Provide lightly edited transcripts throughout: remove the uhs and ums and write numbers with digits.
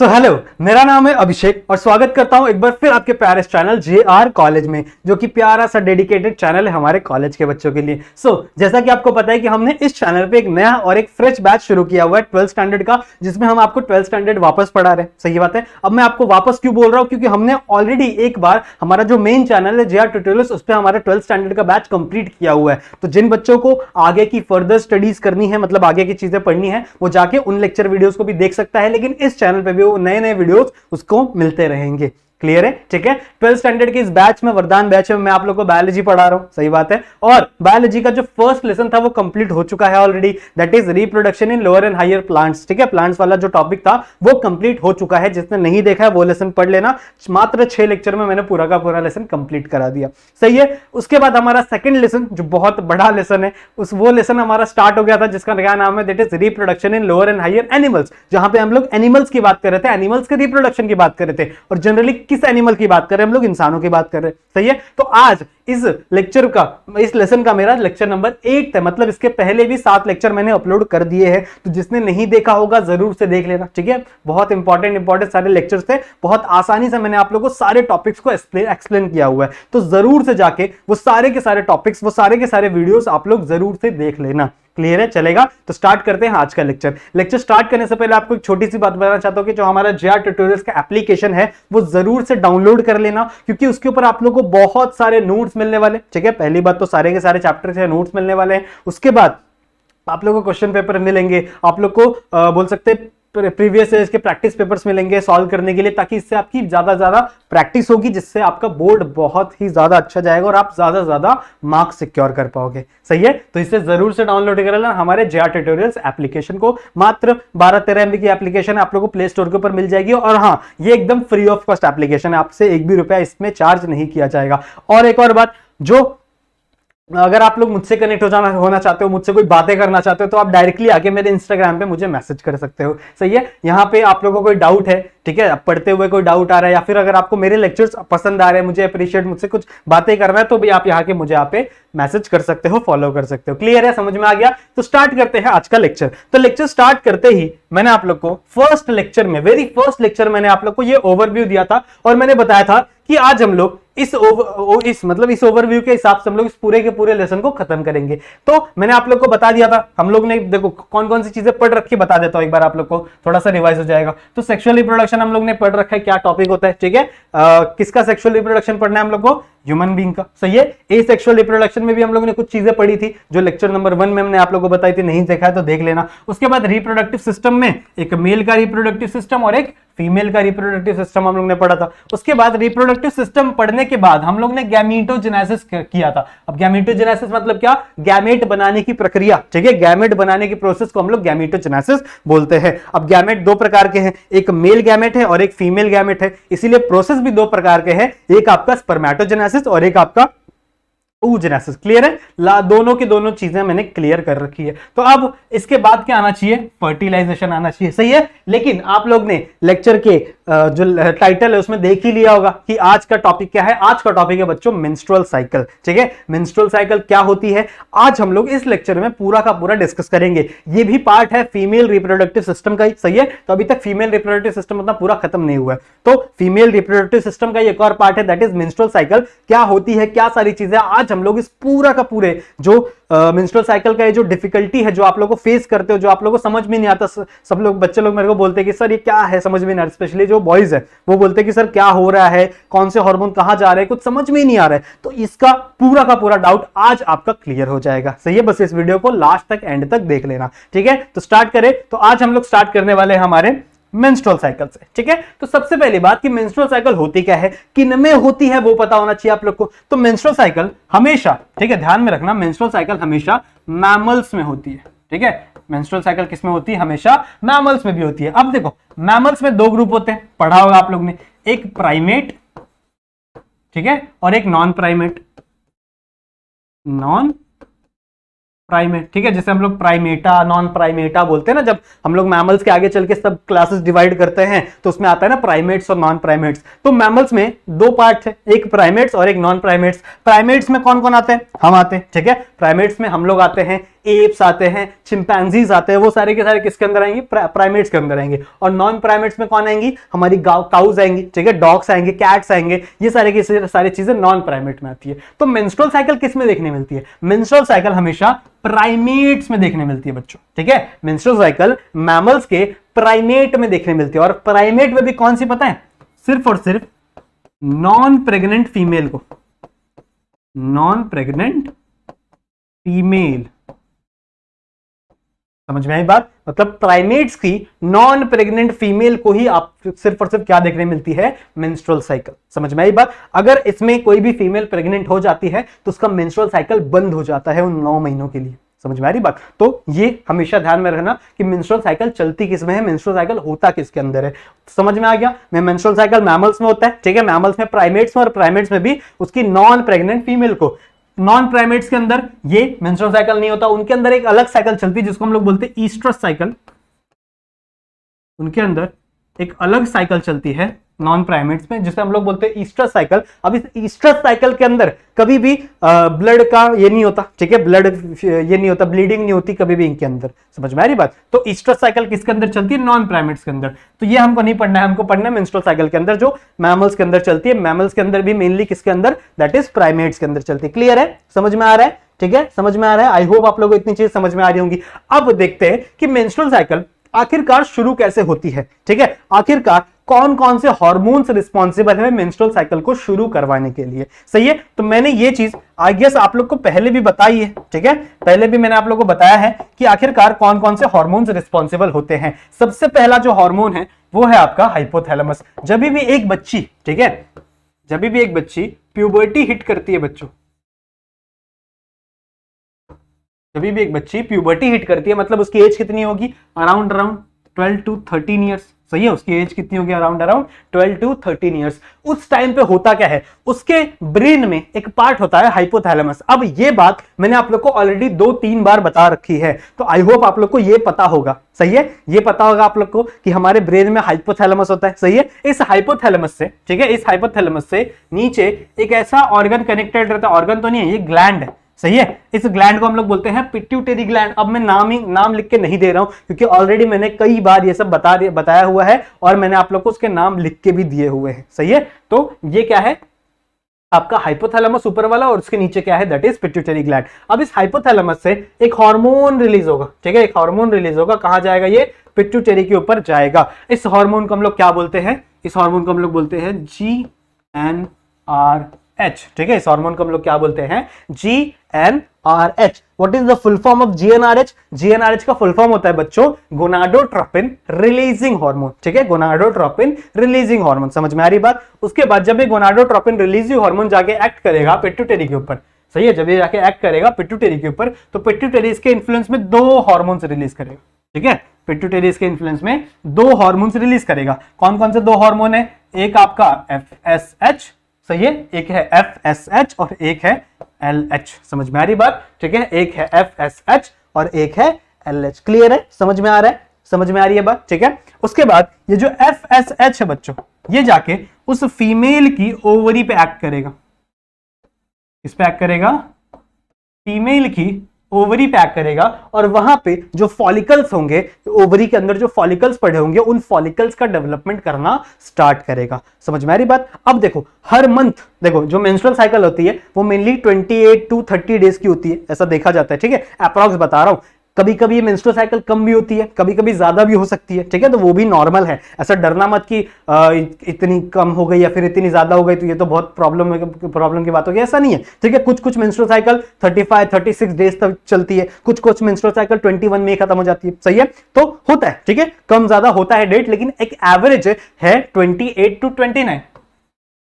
So hello, मेरा नाम है अभिषेक और स्वागत करता हूं एक बार फिर आपके प्यारे चैनल JR कॉलेज में, जो कि प्यारा सा डेडिकेटेड चैनल है हमारे कॉलेज के बच्चों के लिए। जैसा कि आपको पता है कि हमने इस चैनल पे एक नया और एक फ्रेश बैच शुरू किया हुआ है 12th स्टैंडर्ड का, जिसमें हम आपको 12th स्टैंडर्ड वापस पढ़ा रहे हैं। सही बात है। अब मैं आपको वापस क्यों बोल रहा हूं, क्योंकि हमने ऑलरेडी एक बार हमारा जो मेन चैनल है JR ट्यूटोरियल्स, उस पर हमारे 12th स्टैंडर्ड का बैच कंप्लीट किया हुआ है। तो जिन बच्चों को आगे की फर्दर स्टडीज करनी है, मतलब आगे की चीजें पढ़नी है, वो जाके उन लेक्चर वीडियोस को भी देख सकता है। लेकिन इस चैनल पे भी वो नए नए वीडियोस उसको मिलते रहेंगे। क्लियर है? ठीक है। 12th स्टैंडर्ड के इस बैच में, वरदान बैच में, मैं आप लोगों को बायोलॉजी पढ़ा रहा हूं। सही बात है। और बायोलॉजी का जो फर्स्ट लेसन था वो कंप्लीट हो चुका है already, that is reproduction in lower and higher plants. ठीक है, प्लांट्स वाला जो टॉपिक था वो कंप्लीट हो चुका है। जिसने नहीं देखा है वो लेसन पढ़ लेना। मात्र 6 लेक्चर में मैंने पूरा का पूरा लेसन कंप्लीट करा दिया। सही है। उसके बाद हमारा सेकंड लेसन, जो बहुत बड़ा लेसन है, वो लेसन हमारा स्टार्ट हो गया था, जिसका क्या नाम है, that is reproduction in lower and higher animals. जहां पे हम लोग एनिमल्स की बात कर रहे थे, एनिमल्स के रिप्रोडक्शन की बात कर रहे थे, और जनरली किस एनिमल की बात कर रहे हैं हम लोग? इंसानों की बात कर रहे हैं। सही है। तो आज इस लेक्चर का, इस लेसन का मेरा लेक्चर नंबर 8 है। मतलब इसके पहले भी 7 लेक्चर मैंने अपलोड कर दिए हैं, तो जिसने नहीं देखा होगा जरूर से देख लेना। ठीक है। बहुत इंपॉर्टेंट सारे लेक्चर्स थे। बहुत आसानी से मैंने आप लोगों को सारे टॉपिक्स को एक्सप्लेन किया हुआ है। तो जरूर से जाके वो सारे के सारे टॉपिक्स, वो सारे के सारे वीडियोस आप लोग जरूर से देख लेना। क्लियर है? चलेगा। तो स्टार्ट करते हैं आज का लेक्चर स्टार्ट करने से पहले आपको एक छोटी सी बात बताना चाहता हूं कि जो हमारा JR ट्यूटोरियल्स का एप्लीकेशन है वो जरूर से डाउनलोड कर लेना, क्योंकि उसके ऊपर आप लोगों को बहुत सारे नोट्स मिलने वाले। ठीक है। पहली बात तो सारे के सारे चैप्टर से नोट्स मिलने वाले हैं। उसके बाद आप लोगों को क्वेश्चन पेपर मिलेंगे, आप लोग को बोल सकते हैं प्रीवियस ईयर के प्रैक्टिस पेपर्स मिलेंगे सॉल्व करने के लिए, ताकि इससे आपकी ज्यादा प्रैक्टिस होगी, जिससे आपका बोर्ड बहुत ही ज्यादा अच्छा जाएगा और आप ज्यादा मार्क्स सिक्योर कर पाओगे। सही है। तो इसे जरूर से डाउनलोड कर लेना हमारे JR ट्यूटोरियल्स एप्लीकेशन को। मात्र 12-13 MB की एप्लीकेशन है, आप लोगों को प्ले स्टोर के ऊपर मिल जाएगी। और हाँ, ये एकदम फ्री ऑफ कॉस्ट एप्लीकेशन है, आपसे 1 भी रुपया इसमें चार्ज नहीं किया जाएगा। और एक और बात, जो अगर आप लोग मुझसे कनेक्ट होना चाहते हो, मुझसे कोई बातें करना चाहते हो, तो आप डायरेक्टली आके मेरे इंस्टाग्राम पे मुझे मैसेज कर सकते हो। सही है। यहाँ पे आप लोगों को कोई डाउट है, ठीक है, पढ़ते हुए कोई डाउट आ रहा है, या फिर अगर आपको मेरे लेक्चर्स पसंद आ रहे हैं, मुझे अप्रिशिएट, मुझसे कुछ बातें करना है, तो भी आप यहाँ के मुझे यहाँ पे मैसेज कर सकते हो, फॉलो कर सकते हो। क्लियर है? समझ में आ गया? तो स्टार्ट करते हैं आज का लेक्चर। तो लेक्चर स्टार्ट करते ही मैंने आप लोग को फर्स्ट लेक्चर में, वेरी फर्स्ट लेक्चर मैंने आप लोग को ये ओवरव्यू दिया था, और मैंने बताया था कि आज हम लोग इस ओवरव्यू के हिसाब से हम लोग इस पूरे के पूरे लेसन को खत्म करेंगे। तो मैंने आप लोग को बता दिया था, हम लोग ने देखो कौन कौन सी चीजें पढ़ रखी, बता देता हूं एक बार, आप लोग को थोड़ा सा रिवाइज हो जाएगा। तो सेक्सुअल रिप्रोडक्शन हम लोग ने पढ़ रखा है, क्या टॉपिक होता है। ठीक है। किसका सेक्सुअल रिप्रोडक्शन पढ़ना है हम लोग को? ह्यूमन बीइंग का। सही है। एसेक्सुअल रिप्रोडक्शन में भी हम लोग ने कुछ चीजें पढ़ी थी, जो लेक्चर नंबर 1 में हमने आप लोगों को बताई थी। नहीं देखा है तो देख लेना। उसके बाद रिप्रोडक्टिव सिस्टम में एक मेल का रिप्रोडक्टिव सिस्टम और एक फीमेल का रिप्रोडक्टिव सिस्टम हम लोग ने पढ़ा था। उसके बाद रिप्रोडक्टिव सिस्टम पढ़ने के बाद हम लोग ने गैमेटोजेनेसिस किया था। अब गैमेटोजेनेसिस मतलब क्या? गैमेट बनाने की प्रक्रिया। ठीक है। गैमेट बनाने की प्रोसेस को हम लोग गैमेटोजेनेसिस बोलते हैं। अब गैमेट 2 प्रकार के हैं, एक मेल गैमेट है और एक फीमेल गैमेट है, इसीलिए प्रोसेस भी 2 प्रकार के हैं, एक आपका स्पर्मेटोजेनेसिस और एक आपका oogenesis। क्लियर है? दोनों की दोनों चीजें मैंने क्लियर कर रखी है। तो अब इसके बाद क्या आना चाहिए? फर्टिलाइजेशन आना चाहिए। सही है। लेकिन आप लोग ने लेक्चर के जो टाइटल है उसमें देख ही लिया होगा कि आज का टॉपिक क्या है। आज का टॉपिक है बच्चों मेंस्ट्रुअल साइकिल। ठीक है। मेंस्ट्रुअल साइकिल क्या होती है, आज हम लोग इस लेक्चर में पूरा का पूरा डिस्कस करेंगे। ये भी पार्ट है फीमेल रिप्रोडक्टिव सिस्टम का ही। सही है। तो अभी तक फीमेल रिप्रोडक्टिव सिस्टम उतना पूरा खत्म नहीं हुआ है, तो फीमेल रिप्रोडक्टिव सिस्टम का एक और पार्ट है, दैट इज मेंस्ट्रुअल साइकिल। क्या होती है, क्या सारी चीजें, आज हम लोग इस पूरा का पूरे जो मेंस्ट्रुअल साइकिल का ये जो डिफिकल्टी है, जो आप लोगों को फेस करते हो, जो आप लोगों को समझ में नहीं आता, सब लोग बच्चे लोग मेरे को बोलते हैं कि सर ये क्या है, समझ में नहीं आ रहा। स्पेशली जो बॉयज है वो बोलते हैं कि सर क्या हो रहा है, कौन से हार्मोन कहां जा रहे हैं, कुछ समझ में ही नहीं आ रहा है। तो इसका पूरा का पूरा डाउट आज आपका क्लियर हो जाएगा। सही है। बस इस वीडियो को लास्ट तक, एंड तक देख लेना। ठीक है। तो स्टार्ट करें। तो आज हम लोग स्टार्ट करने वाले हैं हमारे मेंस्ट्रुअल साइकिल से। ठीक है। तो सबसे पहली बात कि मेंस्ट्रुअल साइकिल होती क्या है, किन में होती है, वो पता होना चाहिए आप लोग को। तो मेंस्ट्रुअल साइकिल हमेशा, ठीक है, ध्यान में रखना, मेंस्ट्रुअल साइकिल हमेशा मैमल्स में होती है। ठीक है। मेंस्ट्रुअल साइकिल किस में होती है? हमेशा मैमल्स में भी होती है। अब देखो, मैमल्स में 2 ग्रुप होते हैं, पढ़ा होगा आप लोग ने, एक प्राइमेट, ठीक है, और एक नॉन प्राइमेट। नॉन प्राइमेट, ठीक है, जैसे हम लोग प्राइमेटा, नॉन प्राइमेटा बोलते हैं ना, जब हम लोग मैमल्स के आगे चल के सब क्लासेस डिवाइड करते हैं तो उसमें आता है ना प्राइमेट्स और नॉन प्राइमेट्स। तो मैमल्स में दो पार्ट है, एक प्राइमेट्स और एक नॉन प्राइमेट्स। प्राइमेट्स में कौन कौन आते हैं? हम आते हैं, ठीक है। प्राइमेट्स में हम लोग आते हैं, एप्स आते हैं, चिंपैंजीज आते हैं, वो सारे के सारे किसके अंदर आएंगे? प्राइमेट्स के अंदर आएंगे। और नॉन प्राइमेट्स में कौन आएंगी? हमारी काउज आएंगी, ठीक है, डॉग्स आएंगे, कैट्स आएंगे, ये सारे की सारी चीजें नॉन प्राइमेट में आती है। तो मेंस्ट्रुअल साइकिल किस में देखने मिलती है? मेंस्ट्रुअल साइकिल हमेशा प्राइमेट्स में देखने मिलती है बच्चों, ठीक है। मेंस्ट्रुअल साइकिल मैमल्स के प्राइमेट में देखने मिलती है। और प्राइमेट में भी कौन सी पता है? सिर्फ और सिर्फ नॉन प्रेग्नेंट फीमेल को, नॉन प्रेग्नेंट फीमेल। समझ में आई बात? मतलब प्राइमेट्स की नॉन प्रेग्नेंट फीमेल को ही आप सिर्फ और सिर्फ क्या देखने मिलती है? Menstrual cycle. समझ में आई बात? अगर इसमें कोई भी फीमेल प्रेग्नेंट हो जाती है तो उसका मेंस्ट्रुअल साइकिल बंद हो जाता है उन 9 महीनों के लिए। समझ में आ रही बात? तो ये हमेशा ध्यान में रखना कि मेंस्ट्रुअल साइकिल चलती किसमें है, मेंस्ट्रुअल साइकिल होता किसके अंदर है। समझ में आ गया? मेंस्ट्रुअल साइकिल मैमल्स में होता है, ठीक है, मैमल्स में, प्राइमेट्स में, और प्राइमेट्स में भी उसकी नॉन प्रेग्नेंट फीमेल को। नॉन प्राइमेट्स के अंदर ये मेंस्ट्रुअल साइकिल नहीं होता, उनके अंदर एक अलग साइकिल चलती है जिसको हम लोग बोलते हैं ईस्ट्रस साइकिल। उनके अंदर एक अलग साइकिल चलती है नॉन प्राइमेट्स में, जिसे हम लोग बोलते हैं ईस्ट्रस साइकिल। अब इस ईस्ट्रस साइकिल के अंदर कभी भी ब्लड का ये नहीं होता, ठीक है, ब्लड ये नहीं होता, ब्लीडिंग नहीं होती कभी भी इनके अंदर। समझ में आ रही बात? तो ईस्ट्रस साइकिल किसके अंदर चलती है? नॉन प्राइमेट्स के अंदर। तो ये हमको नहीं पढ़ना है, हमको पढ़ना है मेंस्ट्रुअल साइकिल के अंदर जो मैमल्स के अंदर चलती है। मैमल्स के अंदर भी मेनली किसके अंदर? दैट इज प्राइमेट्स के अंदर चलती है। क्लियर है? समझ में आ रहा है? ठीक है, समझ में आ रहा है। आई होप आप लोगों को इतनी चीज समझ में आ रही होंगी। अब देखते हैं कि मेंस्ट्रुअल साइकिल आखिरकार शुरू कैसे होती है, ठीक है। आखिरकार कौन कौन से हार्मोन्स रिस्पॉन्सिबल है मेंस्ट्रुअल साइकिल को शुरू करवाने के लिए? सही है। तो मैंने ये चीज आई गेस आप लोग को पहले भी बताई है, ठीक है, पहले भी मैंने आप लोग को बताया है कि आखिरकार कौन कौन से हार्मोन्स रिस्पॉन्सिबल होते हैं। सबसे पहला जो हार्मोन है वो है आपका हाइपोथैलेमस। जब भी एक बच्ची, ठीक है, जब भी एक बच्ची प्यूबर्टी हिट करती है बच्चों, जब भी एक बच्ची प्यूबर्टी हिट करती है मतलब उसकी एज कितनी होगी? Around 12 to 13 years. सही है, उसकी एज कितनी होगी? Around 12 to 13 years. उस टाइम पे होता क्या है? उसके ब्रेन में एक पार्ट होता है हाइपोथैलेमस। अब ये बात मैंने आप लोग को ऑलरेडी 2-3 बार बता रखी है, तो आई होप आप लोग को ये पता होगा। सही है, ये पता होगा आप लोग को कि हमारे ब्रेन में हाइपोथैलेमस होता है। सही है। इस हाइपोथैलेमस से, ठीक है, इस हाइपोथैलेमस से नीचे एक ऐसा ऑर्गन कनेक्टेड रहता है, ऑर्गन तो नहीं है, ये ग्लैंड है। सही है। इस ग्लैंड को हम लोग बोलते हैं पिट्यूटरी ग्लैंड। अब मैं नाम लिख के नहीं दे रहा हूं क्योंकि ऑलरेडी मैंने कई बार ये सब बताया हुआ है और मैंने आप लोग को उसके नाम लिख के भी दिए हुए हैं। सही है। तो ये क्या है? आपका हाइपोथैलेमस ऊपर वाला और उसके नीचे क्या है? That is pituitary gland. अब इस हाइपोथैलेमस से एक हार्मोन रिलीज होगा, ठीक है, एक हार्मोन रिलीज होगा। कहां जाएगा ये? पिट्यूटरी के ऊपर जाएगा। इस हार्मोन को हम लोग क्या बोलते हैं? इस हार्मोन को हम लोग बोलते हैं GnRH। ठीक है, इस हार्मोन को हम लोग क्या बोलते हैं? GnRH। What is the full form of GnRH? GnRH का फुल फॉर्म होता है बच्चों गोनाडोट्रोपिन रिलीजिंग हार्मोन। ठीक है, गोनाडोट्रोपिन रिलीजिंग हार्मोन। समझ में आ रही बात? उसके बाद जब ये गोनाडोट्रोपिन रिलीजिंग हार्मोन जाके एक्ट करेगा पिट्यूटरी के ऊपर, सही है, जब ये जाके एक्ट करेगा पिट्यूटरी के ऊपर, तो पिट्यूटरी इसके इन्फ्लुएंस में 2 हार्मोन्स रिलीज करेगा। ठीक है, पिट्यूटरी इसके इन्फ्लुएंस में 2 हार्मोन्स रिलीज करेगा। कौन कौन से 2 हार्मोन है? एक आपका FSH, सही है, एक है FSH और एक है LH। समझ में आ रही बात? ठीक है, एक है FSH और एक है LH। क्लियर है? समझ में आ रहा है? समझ में आ रही है बात? ठीक है। उसके बाद ये जो FSH है बच्चों, ये जाके उस फीमेल की ओवरी पे एक्ट करेगा। इस पे एक्ट करेगा, फीमेल की ओवरी पे एक्ट करेगा और वहां पे जो फॉलिकल्स होंगे, ओवरी के अंदर जो फॉलिकल्स पड़े होंगे, उन फॉलिकल्स का डेवलपमेंट करना स्टार्ट करेगा। समझ में आ रही बात? अब देखो, हर मंथ देखो जो मेंस्ट्रुअल साइकिल होती है वो मेनली 28 to 30 डेज की होती है, ऐसा देखा जाता है। ठीक है, अप्रॉक्स बता रहा हूं। कभी कभी ये मेंस्ट्रुअल साइकिल कम भी होती है, कभी कभी ज्यादा भी हो सकती है। ठीक है, तो वो भी नॉर्मल है। ऐसा डरना मत कि इतनी कम हो गई या फिर इतनी ज्यादा हो गई तो ये तो बहुत प्रॉब्लम की बात होगी, ऐसा नहीं है। ठीक है, कुछ मेंस्ट्रुअल साइकिल 35-36 डेज तक चलती है, कुछ मेंस्ट्रुअल साइकिल 21 में खत्म हो जाती है। सही है, तो होता है। ठीक है, कम ज्यादा होता है डेट, लेकिन एक एवरेज है 28 to 29।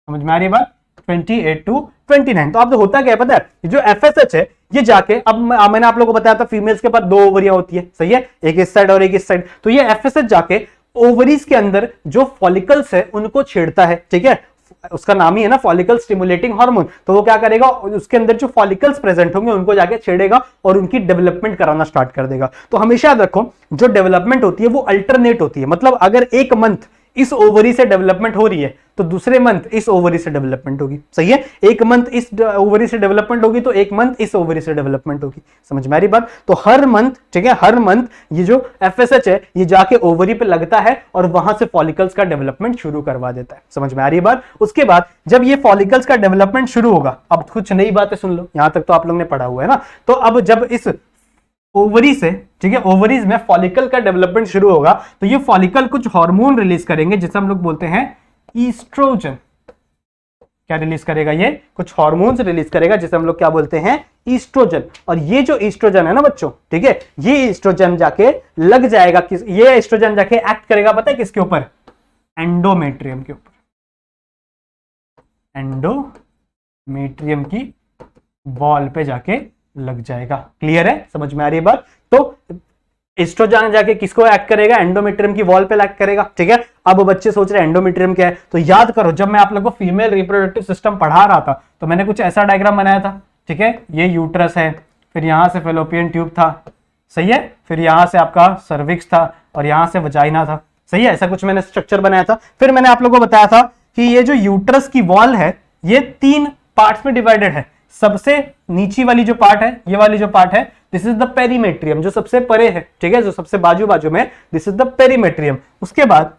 समझ में आ रही बात? 28 to 29। तो अब तो होता क्या है पता है? जो FSH है ये जाके, अब मैंने आप लोगों को बताया था फीमेल्स के पास 2 ओवरियां होती है, सही है, एक इस साइड और एक इस साइड। तो ये FSH जाके ओवरीज के अंदर जो फॉलिकल्स है उनको छेड़ता है। ठीक है, उसका नाम ही है ना फॉलिकल स्टिमुलेटिंग हार्मोन, तो वो क्या करेगा, उसके अंदर जो फॉलिकल्स प्रेजेंट होंगे उनको जाके छेड़ेगा और उनकी डेवलपमेंट कराना स्टार्ट कर देगा। तो हमेशा याद रखो जो डेवलपमेंट होती है वो अल्टरनेट होती है, मतलब अगर एक मंथ इस ओवरी से डेवलपमेंट हो रही है तो दूसरे मंथ इस ओवरी से डेवलपमेंट होगी, सही है। एक मंथ इस ओवरी से डेवलपमेंट होगी तो एक मंथ इस ओवरी से डेवलपमेंट होगी, समझ में आ रही बात। तो हर मंथ, ठीक है, हर मंथ ये जो FSH है ये जाके ओवरी पे लगता है और वहां से फॉलिकल्स का डेवलपमेंट शुरू करवा देता है, समझ में आ रही बात। उसके बाद जब ये फॉलिकल्स का डेवलपमेंट शुरू होगा, अब कुछ नई बातें सुन लो, यहां तक तो आप लोग ने पढ़ा हुआ है ना। तो अब जब इस ओवरी से, ठीक है, ओवरीज में फॉलिकल का डेवलपमेंट शुरू होगा तो ये फॉलिकल कुछ हार्मोन रिलीज करेंगे जिसे हम लोग बोलते हैं ईस्ट्रोजन। क्या रिलीज करेगा, ये कुछ हार्मोन्स रिलीज करेगा जिसे हम लोग क्या बोलते हैं, ईस्ट्रोजन। और ये जो ईस्ट्रोजन है ना बच्चों, ठीक है, ये ईस्ट्रोजन जाके लग जाएगा किस, ये ईस्ट्रोजन जाके एक्ट करेगा पता है किसके ऊपर, एंडोमेट्रियम के ऊपर, एंडोमेट्रियम की वॉल पे जाके लग जाएगा। क्लियर है, समझ में आ रही है बात। तो एस्ट्रोजन जाके किसको एक्ट करेगा, एंडोमेट्रियम की वॉल पे एक्ट करेगा, ठीक है। अब बच्चे सोच रहे हैं एंडोमेट्रियम क्या है, तो याद करो जब मैं आप लोगों को फीमेल रिप्रोडक्टिव सिस्टम पढ़ा रहा था तो मैंने कुछ ऐसा डायग्राम बनाया था, ठीक है। ये यूट्रस है, फिर यहां से फेलोपियन ट्यूब था, सही है, फिर यहां से आपका सर्विक्स था और यहां से वजाइना था, सही है। ऐसा कुछ मैंने स्ट्रक्चर बनाया था। फिर मैंने आप लोगों को बताया था कि ये जो यूट्रस की वॉल है ये 3 पार्ट्स में डिवाइडेड है। सबसे नीची वाली जो पार्ट है, ये वाली जो पार्ट है, दिस इज द पेरीमेट्रियम, जो सबसे परे है, ठीक है, जो सबसे बाजू बाजू में, दिस इज द पेरीमेट्रियम। उसके बाद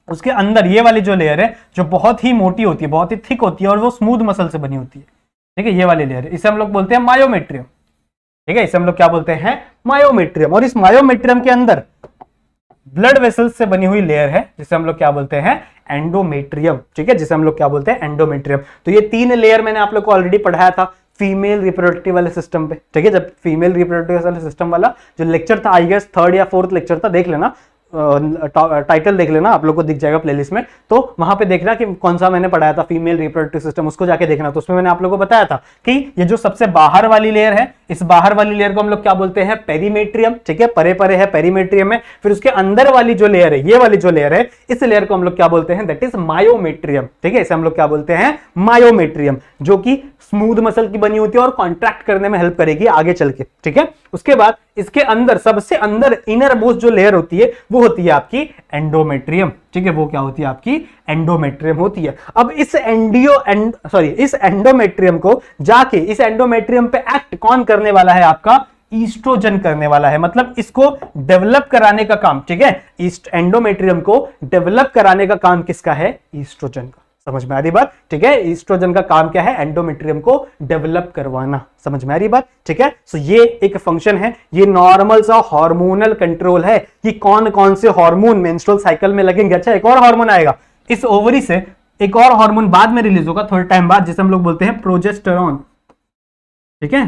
उसके अंदर ये वाली जो लेयर है जो बहुत ही मोटी होती है, बहुत ही थिक होती है और वो स्मूथ मसल से बनी होती है, ठीक है, ये वाली लेयर है, इसे हम लोग बोलते हैं मायोमेट्रियम, ठीक है, इसे हम लोग क्या बोलते हैं, मायोमेट्रियम। और इस मायोमेट्रियम के अंदर ब्लड वेसल्स से बनी हुई लेयर है जिसे हम लोग क्या बोलते हैं, एंडोमेट्रियम, ठीक है, जिसे हम लोग क्या बोलते हैं, एंडोमेट्रियम। तो ये 3 लेयर मैंने आप लोग को ऑलरेडी पढ़ाया था फीमेल रिप्रोडक्टिव वाले सिस्टम पे, ठीक है। जब फीमेल रिप्रोडक्टिव वाले सिस्टम वाला जो लेक्चर था, आई गेस 3rd या 4th लेक्चर था, देख लेना, टाइटल देख लेना, आप लोग को दिख जाएगा प्लेलिस्ट में, तो वहां पे देखना कि कौन सा मैंने पढ़ाया था फीमेल रिप्रोडक्टिव सिस्टम, उसको जाके देखना। तो उसमें मैंने आप लोगों को बताया था कि ये जो सबसे बाहर वाली लेयर है, इस बाहर वाली लेयर को हम लोग क्या बोलते हैं, पेरीमेट्रियम, ठीक है, परे परे है पेरीमेट्रियम में। फिर उसके अंदर वाली जो लेयर है, ये वाली जो लेयर है, इस लेयर को हम लोग क्या बोलते हैं, दैट इज मायोमेट्रियम, ठीक है, इसे हम लोग क्या बोलते हैं, मायोमेट्रियम, जो कि स्मूथ मसल की बनी होती है और कॉन्ट्रैक्ट करने में हेल्प करेगी आगे चल के, ठीक है। उसके बाद इसके अंदर सबसे अंदर इनर मोस्ट जो लेयर होती है वो होती है आपकी एंडोमेट्रियम, ठीक है, वो क्या होती है आपकी एंडोमेट्रियम होती है। अब इस इस एंडोमेट्रियम को जाके, इस एंडोमेट्रियम पे एक्ट कौन करने वाला है, आपका ईस्ट्रोजन करने वाला है, मतलब इसको डेवलप कराने का काम, ठीक है, इस एंडोमेट्रियम को डेवलप कराने का काम किसका है, ईस्ट्रोजन का। समझ में आ रही बात, ठीक है। ईस्ट्रोजन का काम क्या है, एंडोमेट्रियम को डेवलप करवाना, समझ में आ रही बात, ठीक है। सो ये एक फंक्शन है, ये नॉर्मल सा हार्मोनल कंट्रोल है कि कौन कौन से हार्मोन मेंस्ट्रुअल साइकिल में लगेंगे। अच्छा, एक और हार्मोन आएगा इस ओवरी से, एक और हार्मोन बाद में रिलीज होगा थोड़े टाइम बाद, जिसे हम लोग बोलते हैं प्रोजेस्टेरॉन, ठीक है,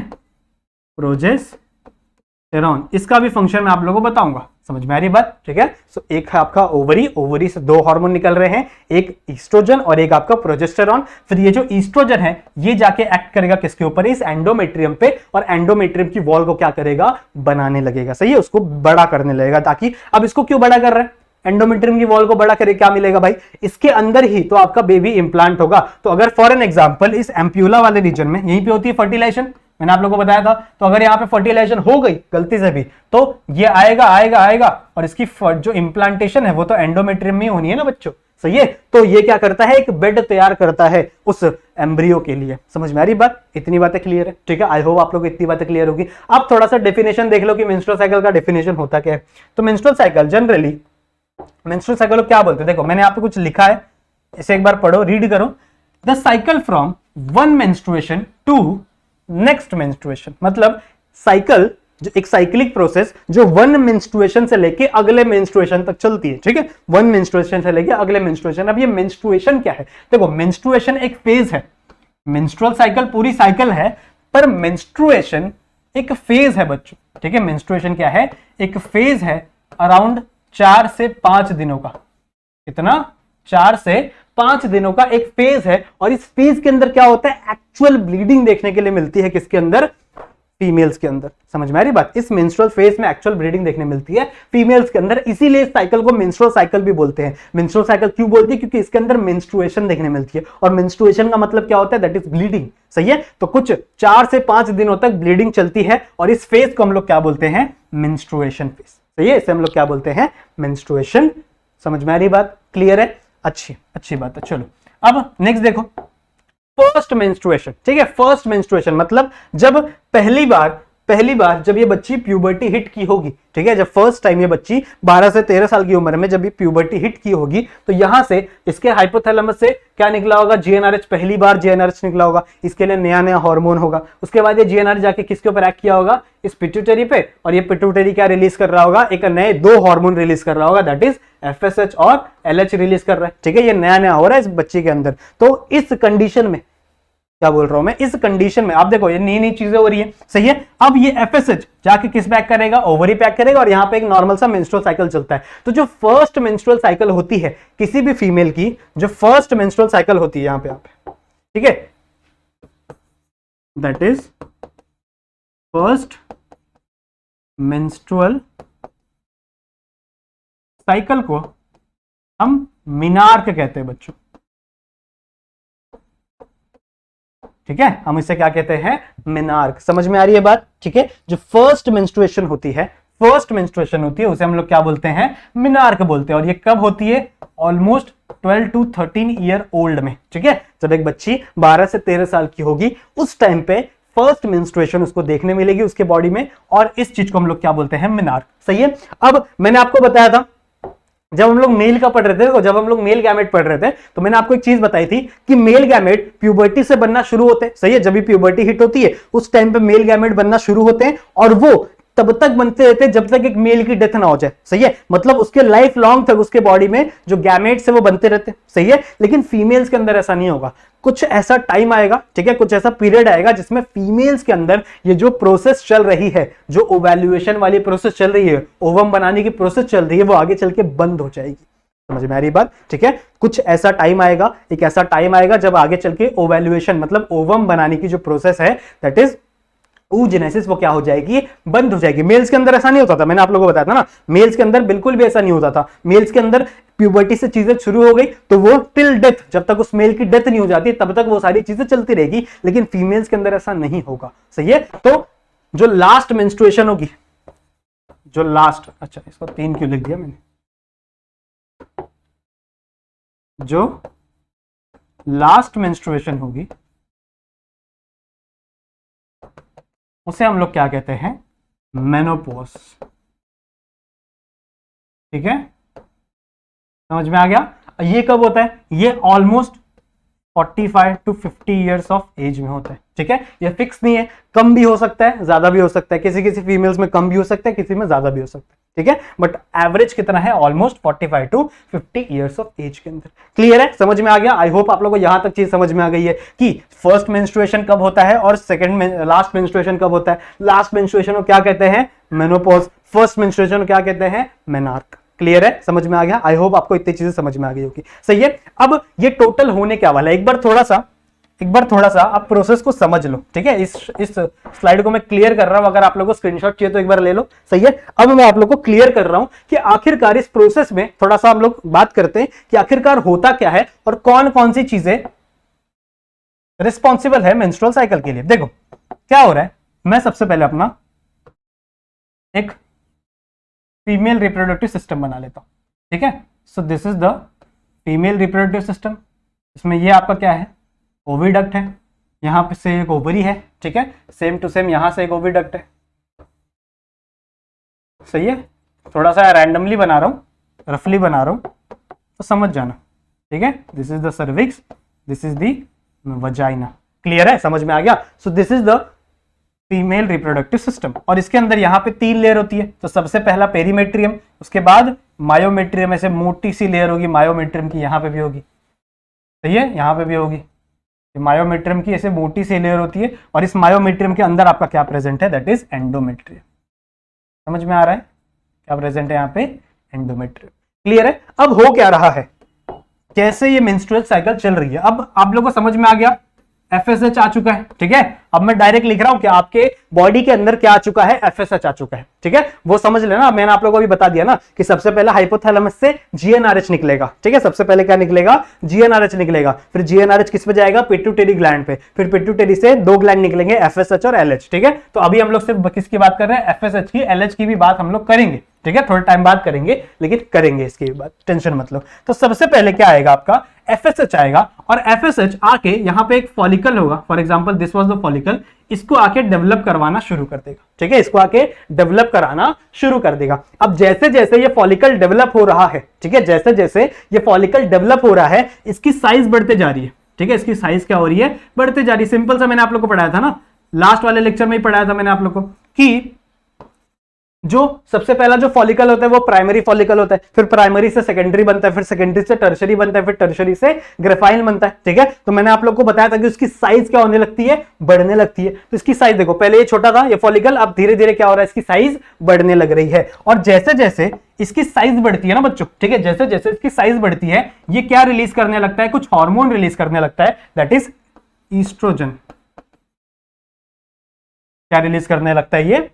प्रोजेस्टेरॉन। इसका भी फंक्शन मैं आप लोगों को बताऊंगा, समझ में आ रही बात, ठीक है। सो एक है आपका ओवरी, ओवरी से 2 हार्मोन निकल रहे हैं, एक ईस्ट्रोजन और एक आपका प्रोजेस्टेरॉन। फिर ये जो ईस्ट्रोजन है ये जाके एक्ट करेगा किसके ऊपर, इस एंडोमेट्रियम पे, और एंडोमेट्रियम की वॉल को क्या करेगा, बनाने लगेगा, सही है, उसको बड़ा करने लगेगा। ताकि अब इसको क्यों बड़ा कर रहा है, एंडोमेट्रियम की वॉल को बड़ा करे, क्या मिलेगा भाई, इसके अंदर ही तो आपका बेबी इंप्लांट होगा। तो अगर फॉर एन एग्जांपल इस एम्प्यूला वाले रीजन में, यहीं पे होती है फर्टिलाइजेशन, मैंने आप लोगों को बताया था, तो अगर यहाँ पे फर्टिलाइजेशन हो गई गलती से भी तो ये आएगा और इसकी जो इंप्लांटेशन है वो तो एंडोमेट्रियम में होनी है ना बच्चों, सही है। तो ये क्या करता है, एक बेड तैयार करता है उस एम्ब्रियो के लिए। समझ में आ रही बात, इतनी बातें क्लियर है, ठीक है। आई होप आप लोग को इतनी बातें क्लियर होगी। अब थोड़ा सा डेफिनेशन देख लो कि मेंस्ट्रुअल साइकिल का डेफिनेशन होता क्या है। तो menstrual cycle generally, menstrual cycle क्या बोलते हैं, देखो मैंने यहाँ पे कुछ लिखा है, इसे एक बार पढ़ो, रीड करो। The cycle from one menstruation to next menstruation, मतलब साइकिल, जो एक साइक्लिक प्रोसेस जो वन मेंस्ट्रुएशन से लेके अगले मेंस्ट्रुएशन तक चलती है, ठीक है, वन मेंस्ट्रुएशन से लेके अगले मेंस्ट्रुएशन। अब ये मेंस्ट्रुएशन क्या है, देखो मेंस्ट्रुएशन एक फेज है, मेंस्ट्रुअल साइकिल पूरी साइकिल है, पर मेंस्ट्रुएशन एक फेज है बच्चों, ठीक है। मेंस्ट्रुएशन क्या है, एक फेज है अराउंड 4 से 5 दिनों का, कितना, 4 से 5 दिनों का एक फेज है। और इस फेज के अंदर क्या होता है, एक्चुअल ब्लीडिंग देखने के लिए मिलती है, किसके अंदर, फीमेल्स के अंदर। समझ में आ रही बात? इस मेंस्ट्रुअल फेज में एक्चुअल ब्लीडिंग देखने मिलती है फीमेल्स के अंदर, इसीलिए इस साइकिल को मेंस्ट्रुअल साइकिल भी बोलते हैं। मेंस्ट्रुअल साइकिल क्यों बोलते हैं? क्योंकि इसके अंदर मेंस्ट्रुएशन देखने मिलती है, और मेंस्ट्रुएशन का मतलब क्या होता है? That is bleeding. सही है? तो कुछ 4 से 5 दिनों तक ब्लीडिंग चलती है, और इस फेज को हम लोग क्या बोलते हैं? Menstruation phase. सही है? इसे हम लोग क्या बोलते हैं? मेंस्ट्रुएशन। समझ में आ रही बात? क्लियर है? अच्छी बात है। चलो अब नेक्स्ट देखो, फर्स्ट मेंस्ट्रुएशन। ठीक है? फर्स्ट मेंस्ट्रुएशन मतलब जब पहली बार जब ये बच्ची प्यूबर्टी हिट की होगी। ठीक है? जब फर्स्ट टाइम ये बच्ची 12 से 13 साल की उम्र में जब ये प्यूबर्टी हिट की होगी, तो यहां से इसके हाइपोथैलेमस से क्या निकला होगा? जीएनआरएच। पहली बार जीएनआरएच निकला होगा, इसके लिए नया नया हार्मोन होगा। उसके बाद ये जीएनआरएच जाके किसके ऊपर एक्ट किया होगा? इस पिट्यूटरी पे, और ये पिट्यूटरी क्या रिलीज कर रहा होगा? एक नए 2 हार्मोन रिलीज कर रहा होगा, दैट इज एफएसएच और एलएच रिलीज कर रहा है। ठीक है? ये नया नया हो रहा है इस बच्ची के अंदर। तो इस कंडीशन में क्या बोल रहा हूं मैं? इस कंडीशन में आप देखो ये नई नई चीजें हो रही है। सही है? अब ये एफएसएच जाके किस पे एक्ट करेगा? ओवरी पे एक्ट करेगा, और यहां पे एक नॉर्मल सा मेंस्ट्रुअल साइकिल चलता है। तो जो फर्स्ट मेंस्ट्रुअल साइकिल होती है किसी भी फीमेल की, जो फर्स्ट मेंस्ट्रुअल साइकिल होती है यहां पे ठीक है, that is first menstrual cycle को हम मिनार्क कहते हैं बच्चों। ठीक है? हम इसे क्या कहते हैं? मिनार्क। समझ में आ रही है बात? ठीक है? जो फर्स्ट मेंस्ट्रुएशन होती है उसे हम लोग क्या बोलते हैं? मिनार्क बोलते हैं। और ये कब होती है? ऑलमोस्ट 12 to 13 ईयर ओल्ड में। ठीक है? जब एक बच्ची 12 से 13 साल की होगी, उस टाइम पे फर्स्ट मेंस्ट्रुएशन उसको देखने मिलेगी उसके बॉडी में, और इस चीज को हम लोग क्या बोलते हैं? मिनार्क। सही है? अब मैंने आपको बताया था जब हम लोग मेल का पढ़ रहे थे, जब हम लोग मेल गैमेट पढ़ रहे थे, तो मैंने आपको एक चीज बताई थी कि मेल गैमेट प्यूबर्टी से बनना शुरू होते हैं। सही है? जब भी प्यूबर्टी हिट होती है उस टाइम पे मेल गैमेट बनना शुरू होते हैं, और वो तब तक बनते रहते हैं जब तक एक मेल की डेथ ना हो जाए। सही है? मतलब उसके लाइफ लॉन्ग तक उसके बॉडी में जो गैमेट्स है वो बनते रहते हैं। सही है? लेकिन फीमेल्स के अंदर ऐसा नहीं होगा। कुछ ऐसा टाइम आएगा, ठीक है, कुछ ऐसा पीरियड आएगा जिसमें फीमेल्स के अंदर ये जो प्रोसेस चल रही है, जो ओवैल्यूएशन वाली प्रोसेस चल रही है, ओवम बनाने की प्रोसेस चल रही है, वो आगे चल के बंद हो जाएगी। समझ में आ रही बात? ठीक है? कुछ ऐसा टाइम आएगा, एक ऐसा टाइम आएगा जब आगे चल के ओवैल्यूएशन मतलब ओवम बनाने की जो प्रोसेस है, दैट इज oogenesis, वो क्या हो जाएगी? बंद हो जाएगी। मेल्स के अंदर ऐसा नहीं होता था, मैंने आप लोगों को बताया था ना, मेल्स के अंदर बिल्कुल भी ऐसा नहीं होता था। मेल्स के अंदर प्यूबर्टी से चीजें शुरू हो गई तो वो टिल डेथ, जब तक उस मेल की डेथ नहीं हो जाती तब तक वो सारी चीजें चलती रहेगी, लेकिन फीमेल्स के अंदर ऐसा नहीं होगा। सही है? तो जो लास्ट मेंस्ट्रुएशन होगी, जो लास्ट, अच्छा इसको 3 क्यों लिख दिया मैंने, जो लास्ट मेंस्ट्रुएशन होगी उसे हम लोग क्या कहते हैं? मेनोपॉज। ठीक है? समझ में आ गया? ये कब होता है? ये almost 45 to 50 years of age में होता है। ठीक है? ये फिक्स नहीं है, कम भी हो सकता है, ज्यादा भी हो सकता है, किसी किसी फीमेल्स में कम भी हो सकता है, किसी में ज्यादा भी हो सकता है। ठीक है? बट एवरेज कितना है? Almost 45 to 50 years of age के अंदर। क्लियर है? समझ में आ गया? आई होप आप लोगों को यहां तक चीज समझ में आ गई है कि फर्स्ट मेंस्ट्रुएशन कब होता है और लास्ट मेंस्ट्रुएशन कब होता है। लास्ट मेंस्ट्रुएशन को क्या कहते हैं? मेनोपॉज। फर्स्ट मेंस्ट्रुएशन को क्या कहते हैं? मेनार्क। क्लियर है? समझ में आ गया? आई होप आपको इतनी चीजें समझ में आ गई होगी। सही है? अब ये टोटल होने क्या वाला है, एक बार थोड़ा सा आप प्रोसेस को समझ लो। ठीक है? इस स्लाइड को मैं क्लियर कर रहा हूं, अगर आप लोगों को स्क्रीनशॉट चाहिए तो एक बार ले लो। सही है? अब मैं आप लोग को क्लियर कर रहा हूं कि आखिरकार इस प्रोसेस में थोड़ा सा हम लोग बात करते हैं कि आखिरकार होता क्या है और कौन कौन सी चीजें रिस्पॉन्सिबल है मेंस्ट्रुअल साइकिल के लिए। देखो क्या हो रहा है, मैं सबसे पहले अपना एक फीमेल रिप्रोडक्टिव सिस्टम बना लेता हूं। ठीक है? So this is the female reproductive system. इसमें ये आपका क्या है? ओविडक्ट है, यहां पे से एक ओवरी है। ठीक है? सेम टू सेम यहां से एक ओविडक्ट है। सही है? थोड़ा सा रैंडमली बना रहा हूं, रफली बना रहा हूं, तो समझ जाना। ठीक है? This is the cervix, this is the vagina. Clear है? समझ में आ गया? So this is the female reproductive system, और इसके अंदर यहाँ पे 3 लेयर होती है। तो सबसे पहला पेरीमेट्रियम, उसके बाद मायोमेट्रियम, ऐसे मोटी सी लेयर होगी मायोमेट्रियम की, यहाँ पे भी होगी। सही है? यहाँ पे भी होगी। मायोमेट्रियम की ऐसे मोटी सी लेयर होती है, और इस मायोमेट्रियम के अंदर आपका क्या प्रेजेंट है? That is endometrium. समझ में आ रहा है क्या प्रेजेंट है यहाँ पे? एंडोमेट्रियम। क्लियर है? अब हो क्या रहा है, कैसे ये मेंस्ट्रुअल साइकिल चल रही है, अब आप लोगों को समझ में आ गया FSH आ चुका है, ठीक है। अब मैं डायरेक्ट लिख रहा हूं कि आपके बॉडी के अंदर क्या आ चुका है, FSH आ चुका है, ठीक है। वो समझ लेना, मैंने आप लोगों को भी बता दिया ना कि सबसे पहले हाइपोथैलेमस से GnRH निकलेगा, ठीक है। सबसे पहले क्या निकलेगा, GnRH निकलेगा, फिर GnRH किस पे जाएगा, पिट्यूटरी ग्लैंड पे, फिर पिट्यूटरी से दो ग्लैंड निकलेंगे, FSH और LH, ठीक है। तो अभी हम लोग सिर्फ किसकी बात कर रहे हैं, FSH की, LH की भी बात हम लोग करेंगे, ठीक है। थोड़ा टाइम बाद करेंगे, लेकिन करेंगे इसकी बात, टेंशन मत लो। तो सबसे पहले क्या आएगा, आपका FSH आएगा, और FSH आके यहां पे एक फॉलिकल होगा, for example this was the follicle, इसको आके डेवलप करवाना शुरू कर देगा, ठीक है। इसको आके डेवलप कराना शुरू कर देगा। अब जैसे जैसे ये फॉलिकल डेवलप हो रहा है, ठीक है, जैसे जैसे ये फॉलिकल डेवलप हो रहा है, इसकी साइज बढ़ते जा रही है, ठीक है। इसकी साइज क्या हो रही है, बढ़ते जा रही है। सिंपल सा मैंने आप लोग को पढ़ाया था ना, लास्ट वाले लेक्चर में ही पढ़ाया था मैंने आप लोग को, कि जो सबसे पहला जो फॉलिकल होता है वो प्राइमरी फॉलिकल होता है, फिर प्राइमरी से सेकेंडरी बनता है, फिर सेकेंडरी से टर्शरी बनता है, फिर टर्शरी से ग्रेफाइन बनता है, ठीक है। तो मैंने आप लोग को बताया था कि उसकी साइज क्या होने लगती है, बढ़ने लगती है। तो इसकी साइज देखो, पहले ये छोटा था ये फॉलिकल, अब धीरे धीरे क्या हो रहा है, इसकी साइज बढ़ने लग रही है। और जैसे जैसे इसकी साइज बढ़ती है ना बच्चों, ठीक है, जैसे जैसे इसकी साइज बढ़ती है, ये क्या रिलीज करने लगता है, कुछ हार्मोन रिलीज करने लगता है, दैट इज ईस्ट्रोजन। क्या रिलीज करने लगता है, ये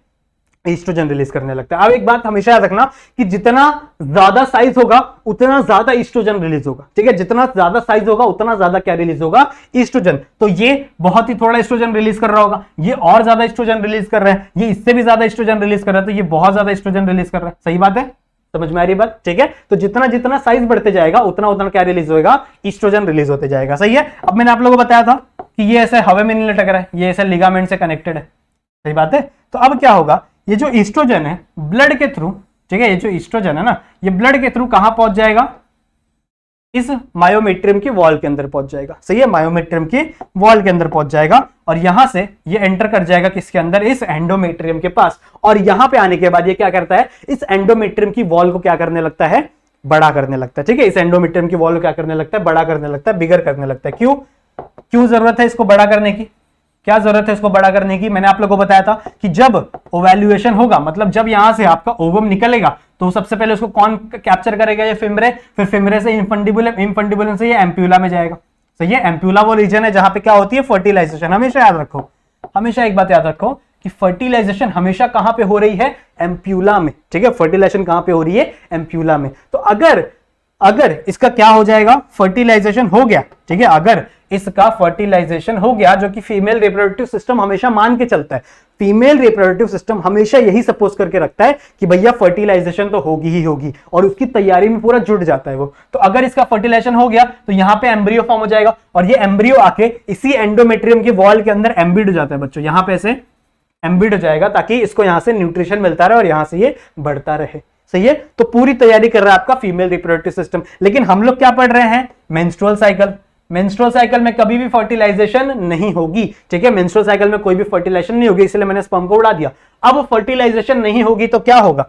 ईस्ट्रोजन रिलीज करने लगता है। अब एक बात हमेशा याद रखना कि जितना ज्यादा साइज होगा उतना ज्यादा ईस्ट्रोजन रिलीज होगा, ठीक है। जितना ज्यादा साइज होगा उतना ज्यादा क्या रिलीज होगा, ईस्ट्रोजन। तो ये बहुत ही थोड़ा ईस्ट्रोजन रिलीज कर रहा होगा, ये और ज्यादा ईस्ट्रोजन रिलीज कर रहा है, ये इससे भी ज्यादा ईस्ट्रोजन रिलीज कर रहा है, तो ये बहुत ज्यादा ईस्ट्रोजन रिलीज कर रहा है। सही बात है, समझ में आ रही बात, ठीक है। तो जितना जितना साइज बढ़ते जाएगा उतना उतना क्या रिलीज होगा, ईस्ट्रोजन रिलीज होते जाएगा, सही है। अब मैंने आप लोगों को बताया था कि ये ऐसे हवा में नहीं लटक रहा है, ये ऐसे लिगामेंट से कनेक्टेड है, सही बात है। तो अब क्या होगा, ये जो ईस्ट्रोजन है ब्लड के थ्रू, ठीक है, ये जो ईस्ट्रोजन है ना, ये ब्लड के थ्रू कहां पहुंच जाएगा, इस मायोमेट्रियम की वॉल के अंदर पहुंच जाएगा, सही है, मायोमेट्रियम की वॉल के अंदर पहुंच जाएगा, और यहां से ये एंटर कर जाएगा किसके अंदर, इस एंडोमेट्रियम के पास। और यहां पे आने के बाद ये क्या करता है, इस एंडोमेट्रियम की वॉल को क्या करने लगता है, बड़ा करने लगता है, ठीक है। इस एंडोमेट्रियम की वॉल को क्या करने लगता है, बड़ा करने लगता है, बिगर करने लगता है। क्यों क्यों जरूरत है इसको बड़ा करने की, क्या जरूरत है इसको बड़ा करने की, मैंने आप लोगों को बताया था कि जब ओवैल्यूएशन होगा, मतलब जब यहां से आपका ओवम निकलेगा, तो सबसे पहले उसको कौन कैप्चर करेगा, ये फिमरे, फिर फिमरे से इंफंडिबुलम, इंफंडिबुलम से ये एम्प्यूला में जाएगा, सही है। एम्प्यूला वो रीजन है जहां पे क्या होती है, फर्टिलाइजेशन। हमेशा याद रखो, हमेशा एक बात याद रखो कि फर्टिलाइजेशन हमेशा कहां पे हो रही है, एम्प्यूला में, ठीक है। फर्टिलाइजेशन कहां पे हो रही है, एम्प्यूला में। तो अगर इसका क्या हो जाएगा, फर्टिलाइजेशन हो गया, ठीक है, अगर इसका फर्टिलाइजेशन हो गया, जो कि फीमेल रिप्रोडक्टिव सिस्टम हमेशा मान के चलता है, फीमेल रिप्रोडक्टिव सिस्टम हमेशा यही सपोज करके रखता है कि भैया फर्टिलाइजेशन तो होगी ही होगी, और उसकी तैयारी में पूरा जुट जाता है वो। तो अगर इसका फर्टिलाइजेशन हो गया तो यहां पे एम्ब्रियो फॉर्म हो जाएगा, और ये एम्ब्रियो आके इसी एंडोमेट्रियम की वॉल के अंदर एम्बिड हो जाता है बच्चों, यहां पे ऐसे एम्बिड हो जाएगा, ताकि इसको यहां से न्यूट्रिशन मिलता रहे और यहां से ये बढ़ता रहे, सही है। तो पूरी तैयारी कर रहा है आपका फीमेल रिप्रोडक्टिव सिस्टम। लेकिन हम लोग क्या पढ़ रहे हैं, मेंस्ट्रुअल साइकिल। मेंस्ट्रुअल साइकिल में कभी भी फर्टिलाइजेशन नहीं होगी, ठीक है। मेंस्ट्रुअल साइकिल में कोई भी फर्टिलाइजेशन नहीं होगी, इसलिए मैंने स्पर्म को उड़ा दिया। अब फर्टिलाइजेशन नहीं होगी तो क्या होगा,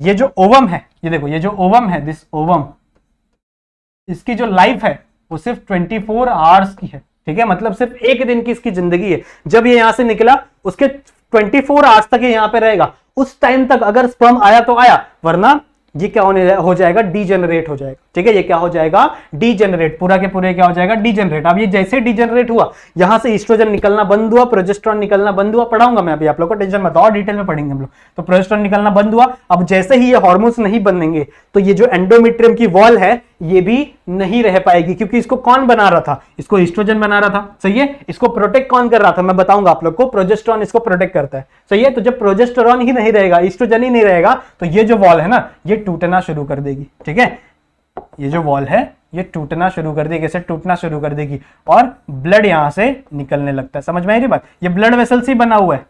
ये जो ओवम है, ये देखो, ये जो ओवम है, दिस ओवम, इसकी जो लाइफ है वो सिर्फ 24 आवर्स की है, ठीक है। मतलब सिर्फ एक दिन की इसकी जिंदगी है। जब ये यहां से निकला उसके 24 आवर्स तक ये यहां पे रहेगा, उस टाइम तक अगर स्पर्म आया तो आया, वरना ये क्या हो जाएगा, डीजेनरेट हो जाएगा, ठीक है। ये क्या हो जाएगा, डीजेनरेट, पूरा के पूरे क्या हो जाएगा, डीजेनरेट। अब ये जैसे डीजेनरेट हुआ, यहां से ईस्ट्रोजन निकलना बंद हुआ, प्रोजेस्टेरॉन निकलना बंद हुआ, पढ़ाऊंगा मैं अभी आप लोग को, टेंशन मत, और डिटेल में पढ़ेंगे हम लोग। तो प्रोजेस्टेरॉन निकलना बंद हुआ। अब जैसे ही ये हार्मोन्स नहीं बनेंगे तो ये जो एंडोमेट्रियम की वॉल है ये भी नहीं रह पाएगी, क्योंकि इसको कौन बना रहा था, इसको ईस्ट्रोजन बना रहा था, सही है। इसको प्रोटेक्ट कौन कर रहा था, मैं बताऊंगा आप लोग को, प्रोजेस्टेरॉन इसको प्रोटेक्ट करता है, सही है। तो जब प्रोजेस्टेरॉन ही नहीं रहेगा, ईस्ट्रोजन ही नहीं रहेगा, तो ये जो वॉल है ना, ये टूटना शुरू कर देगी, ठीक है। ये जो वॉल है ये टूटना शुरू कर देगी, ऐसे टूटना शुरू कर देगी, और ब्लड यहां से निकलने लगता है। समझ में आई बात, ये ब्लड वेसल से बना हुआ है,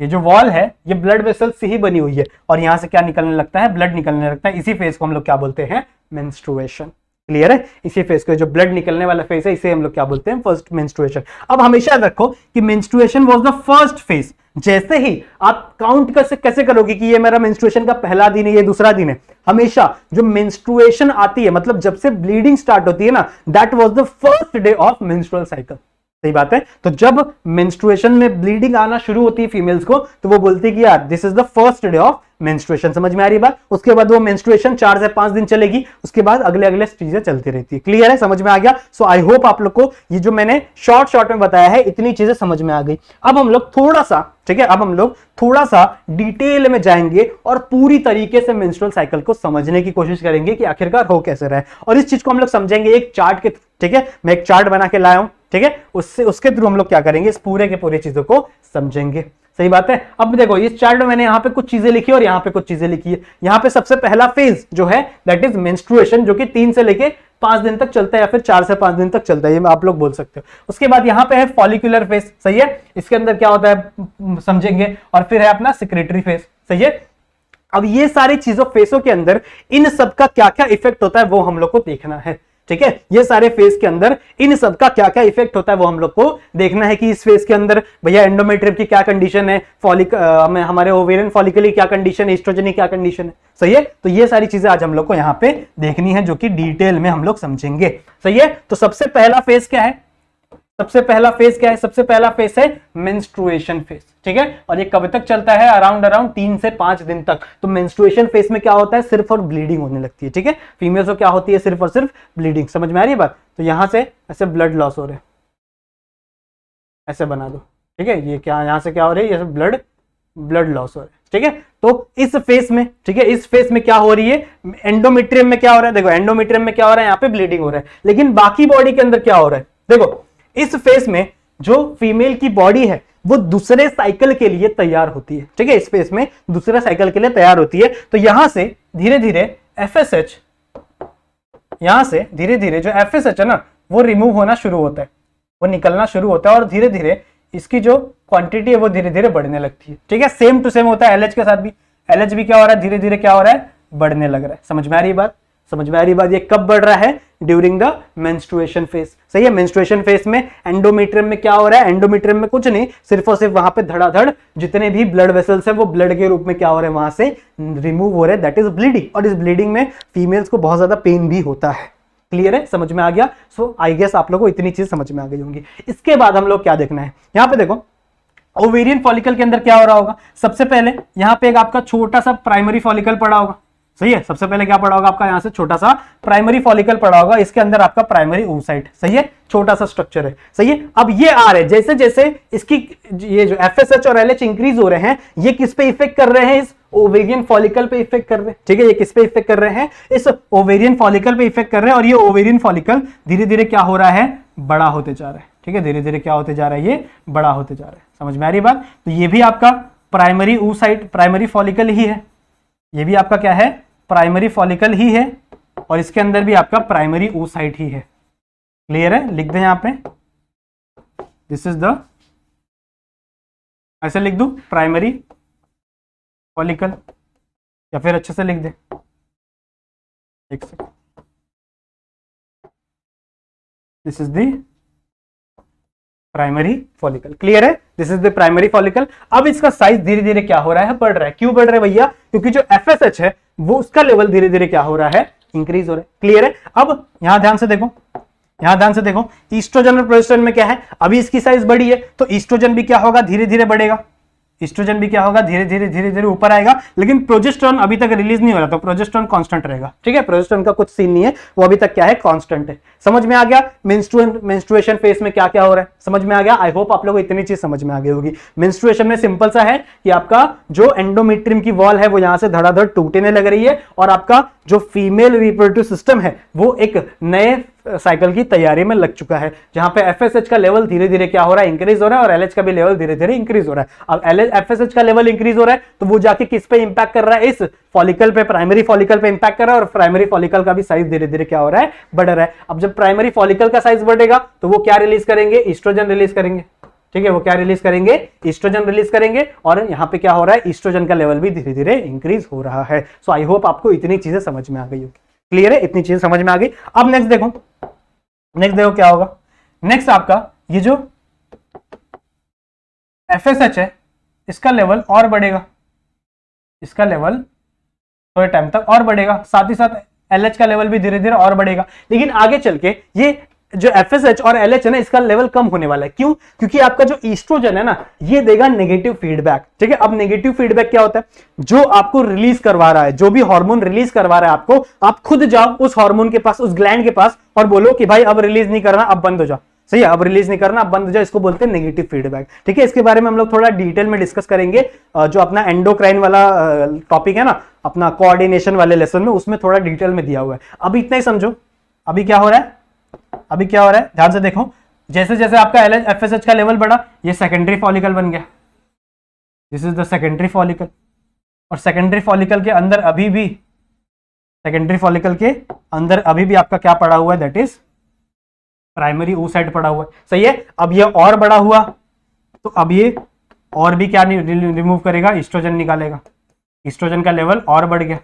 ये जो वॉल है ये ब्लड वेसल से ही बनी हुई है, और यहां से क्या निकलने लगता है, ब्लड निकलने लगता है। इसी फेज को हम लोग क्या बोलते हैं, मेंस्ट्रुएशन। क्लियर है, इसी फेज को, जो ब्लड निकलने वाला फेज है, इसे हम लोग क्या बोलते हैं, फर्स्ट मेंस्ट्रुएशन। अब हमेशा याद रखो कि menstruation was the first phase. जैसे ही आप काउंट कैसे करोगे कि ये मेरा मेंस्ट्रुएशन का पहला दिन है, ये दूसरा दिन है, हमेशा जो मेंस्ट्रुएशन आती है, मतलब जब से ब्लीडिंग स्टार्ट होती है ना, that was the first day of menstrual cycle. सही बात है। तो जब मेंस्ट्रुएशन में ब्लीडिंग आना शुरू होती है फीमेल्स को, तो वो बोलती है कि यार this is the first day of menstruation. समझ में आ रही बात? उसके बाद वो मेंस्ट्रुएशन 4 से 5 दिन चलेगी, उसके बाद अगले अगले चीजें चलती रहती है। क्लियर है? समझ में आ गया? सो आई होप आप लोग को ये जो मैंने शॉर्ट में बताया है इतनी चीजें समझ में आ गई। अब हम लोग थोड़ा सा, ठीक है, अब हम लोग थोड़ा सा डिटेल में जाएंगे और पूरी तरीके से मेंस्ट्रुअल साइकिल को समझने की कोशिश करेंगे कि आखिरकार हो कैसे रहा है। और इस चीज को हम लोग समझेंगे एक चार्ट के, ठीक है, मैं एक चार्ट बना के लाया हूं, ठीक है, उसके थ्रू हम लोग क्या करेंगे, इस पूरे के पूरी चीजों को समझेंगे। सही बात है। अब देखो इस चार्ट में मैंने यहाँ पे कुछ चीजें लिखी और यहाँ पे कुछ चीजें लिखी है। यहाँ पे सबसे पहला फेज जो है दैट इज मेंस्ट्रुएशन, जो कि 3 से लेके 5 दिन तक चलता है या फिर 4 से 5 दिन तक चलता है, ये आप लोग बोल सकते हो। उसके बाद यहाँ पे है फॉलिकुलर फेज, सही है, इसके अंदर क्या होता है समझेंगे। और फिर है अपना सेक्रेटरी फेज, सही है। अब ये सारी चीजों फेसों के अंदर इन सब का क्या क्या इफेक्ट होता है वो हम लोग को देखना है, ठीक है। ये सारे फेज के अंदर इन सब का क्या क्या इफेक्ट होता है वो हम लोग को देखना है कि इस फेज के अंदर भैया एंडोमेट्रियम की क्या कंडीशन है, हमारे ओवेरियन फॉलिकल की क्या कंडीशन है, एस्ट्रोजन की क्या कंडीशन है, सही है। तो ये सारी चीजें आज हम लोग को यहाँ पे देखनी है, जो कि डिटेल में हम लोग समझेंगे, सही है। तो सबसे पहला फेज क्या है? सबसे पहला फेज है मेंस्ट्रुएशन फेज, ठीक है। और ये कब तक चलता है? अराउंड 3 से 5 दिन तक। तो मेंस्ट्रुएशन फेज में क्या होता है? सिर्फ और ब्लीडिंग होने लगती है, ठीक है। फीमेल्स को क्या होती है? सिर्फ और सिर्फ ब्लीडिंग। समझ में आ रही है बात? तो यहां से ऐसे ब्लड लॉस हो रहे, ऐसे बना दो, ठीक है। ये क्या यहां से क्या हो रही है? ब्लड लॉस हो रहा है, ठीक है। तो इस फेज में, ठीक है, इस फेज में क्या हो रही है? एंडोमेट्रियम में क्या हो रहा है? देखो एंडोमेट्रियम में क्या हो रहा है? यहाँ पे ब्लीडिंग हो रहा है, लेकिन बाकी बॉडी के अंदर क्या हो रहा है? देखो इस फेज में जो फीमेल की बॉडी है वो दूसरे साइकिल के लिए तैयार होती है, ठीक है। इस फेज में दूसरे साइकिल के लिए तैयार होती है। तो यहां से धीरे धीरे एफएसएच, यहां से धीरे धीरे जो एफएसएच है ना वो रिमूव होना शुरू होता है, वो निकलना शुरू होता है और धीरे धीरे इसकी जो क्वांटिटी है वो धीरे धीरे बढ़ने लगती है, ठीक है। सेम टू सेम होता है एलएच के साथ भी। एलएच भी क्या हो रहा है? धीरे धीरे क्या हो रहा है? बढ़ने लग रहा है। समझ में आ रही बात? समझ में आ रही बात? ये कब बढ़ रहा है? ड्यूरिंग द मेंस्ट्रुएशन फेज, सही है। मेंस्ट्रुएशन फेज में एंडोमेट्रियम में क्या हो रहा है? एंडोमेट्रियम में कुछ नहीं, सिर्फ और सिर्फ वहां पे धड़ाधड़ जितने भी ब्लड वेसल्स है वो ब्लड के रूप में क्या हो रहे हैं? वहां से रिमूव हो रहे हैं, दैट इज ब्लीडिंग। और इस ब्लीडिंग में फीमेल्स को बहुत ज्यादा पेन भी होता है। क्लियर है? समझ में आ गया? सो आई गेस आप लोगों को इतनी चीज समझ में आ गई होंगी। इसके बाद हम लोग क्या देखना है? यहाँ पे देखो ओवेरियन फॉलिकल के अंदर क्या हो रहा होगा? सबसे पहले यहाँ पे एक आपका छोटा सा प्राइमरी फॉलिकल पड़ा होगा, सही है। सबसे पहले क्या पड़ा होगा आपका? यहां से छोटा सा प्राइमरी फॉलिकल पड़ा होगा, इसके अंदर आपका प्राइमरी oocyte, सही है। छोटा सा स्ट्रक्चर है, सही है। अब ये आ रहे जैसे जैसे इसकी ये जो एफएसएच और एलएच इंक्रीज हो रहे हैं, ये किस पे इफेक्ट कर रहे हैं? इस ओवेरियन फॉलिकल पे इफेक्ट कर रहे हैं, ठीक है। ये किस पे इफेक्ट कर रहे हैं? इस ओवेरियन फॉलिकल पे इफेक्ट कर रहे हैं। और ये ओवेरियन फॉलिकल धीरे धीरे क्या हो रहा है? बड़ा होते जा रहा है, ठीक है। धीरे धीरे क्या होते जा रहा है? ये बड़ा होते जा रहा है। समझ में आ रही बात? तो ये भी आपका प्राइमरी oocyte, प्राइमरी फॉलिकल ही है। ये भी आपका क्या है? प्राइमरी फॉलिकल ही है। और इसके अंदर भी आपका प्राइमरी oocyte ही है। क्लियर है? लिख दें यहां पे, दिस इज द, ऐसे लिख दू प्राइमरी फॉलिकल, या फिर अच्छे से लिख दे, एक second, this is the primary follicle. Clear है? This is the primary follicle. अब इसका साइज धीरे धीरे क्या हो रहा है? बढ़ रहा है। क्यों बढ़ रहा है भैया? क्योंकि जो एफएसएच है वो उसका लेवल धीरे धीरे क्या हो रहा है? इंक्रीज हो रहा है। क्लियर है? अब यहां ध्यान से देखो, यहां ध्यान से देखो, ईस्ट्रोजन और प्रोजेस्टेरोन में क्या है? अभी इसकी साइज बढ़ी है तो ईस्ट्रोजन भी क्या होगा? धीरे धीरे बढ़ेगा। ईस्ट्रोजन भी क्या होगा? धीरे धीरे ऊपर आएगा। लेकिन प्रोजेस्टेरोन अभी तक रिलीज नहीं हो रहा, तो प्रोजेस्टेरोन कांस्टेंट रहेगा, ठीक है। प्रोजेस्टेरोन का कुछ सीन नहीं है, वो अभी तक क्या है? कांस्टेंट है। समझ में आ गया? मेंस्ट्रुएशन फेज में क्या क्या हो रहा है? समझ में आ गया? आई होप आप लोगों को इतनी चीज समझ में आ गई होगी। मेंस्ट्रुएशन में सिंपल सा है कि आपका जो एंडोमेट्रियम की वॉल है वो यहां से धड़ाधड़ टूटने लग रही है और आपका जो फीमेल रिप्रोडक्टिव सिस्टम है वो एक नए साइकिल की तैयारी में लग चुका है, जहां पे एफएसएच का लेवल धीरे धीरे क्या हो रहा है? इंक्रीज हो रहा है। और एलएच का भी लेवल धीरे धीरे इंक्रीज हो रहा है। अब एफएसएच का लेवल इंक्रीज हो रहा है तो वो जाके किस पे इंपैक्ट कर रहा है? इस फॉलिकल पे, प्राइमरी फॉलिकल पे इंपैक्ट कर रहा है। और प्राइमरी फॉलिकल का भी साइज धीरे धीरे क्या हो रहा है? बढ़ रहा है। अब जब प्राइमरी फॉलिकल का साइज बढ़ेगा तो वो क्या रिलीज करेंगे? ईस्ट्रोजन रिलीज करेंगे, ठीक है। वो क्या रिलीज करेंगे? ईस्ट्रोजन रिलीज करेंगे। और यहां पे क्या हो रहा है? ईस्ट्रोजन का लेवल भी धीरे धीरे इंक्रीज हो रहा है। सो आई होप आपको इतनी चीजें समझ में आ गई होगी। क्लियर है? इतनी चीजें समझ में आ गई। अब नेक्स्ट देखो, नेक्स्ट देखो क्या होगा। नेक्स्ट आपका ये जो एफएसएच है इसका लेवल और बढ़ेगा, इसका लेवल थोड़े टाइम तक और बढ़ेगा। साथ ही साथ एलएच का लेवल भी धीरे धीरे और बढ़ेगा। लेकिन आगे चल के ये जो FSH और LH है ना, इसका लेवल कम होने वाला है। क्यों? क्योंकि आपका जो ईस्ट्रोजन है ना, ये देगा नेगेटिव फीडबैक। ठीक है, अब नेगेटिव फीडबैक क्या होता है? जो आपको रिलीज करवा रहा है, जो भी हार्मोन रिलीज करवा रहा है आपको, आप खुद जाओ उस हार्मोन के पास, उस ग्लैंड के पास, और बोलो कि भाई अब रिलीज नहीं करना, अब बंद हो जाओ। सही है, अब रिलीज नहीं करना, अब बंद हो जाए, इसको बोलते हैं नेगेटिव फीडबैक। ठीक है, इसके बारे में हम लोग थोड़ा डिटेल में डिस्कस करेंगे। जो अपना एंडोक्राइन वाला टॉपिक है ना, अपना कोऑर्डिनेशन वाले लेसन में, उसमें थोड़ा डिटेल में दिया हुआ है। अभी इतना ही समझो। अभी क्या हो रहा है? अभी क्या हो रहा है, ध्यान से देखो। जैसे जैसे आपका FSH का लेवल बढ़ा, ये सेकेंडरी फॉलिकल बन गया। This is the secondary follicle. और सेकेंडरी फॉलिकल के अंदर अभी भी, सेकेंडरी फॉलिकल के अंदर अभी भी आपका क्या पड़ा हुआ है? दैट इज प्राइमरी oocyte पड़ा हुआ है। सही है, अब ये और बड़ा हुआ तो अब ये और भी क्या रिमूव करेगा? ईस्ट्रोजन निकालेगा। ईस्ट्रोजन का लेवल और बढ़ गया।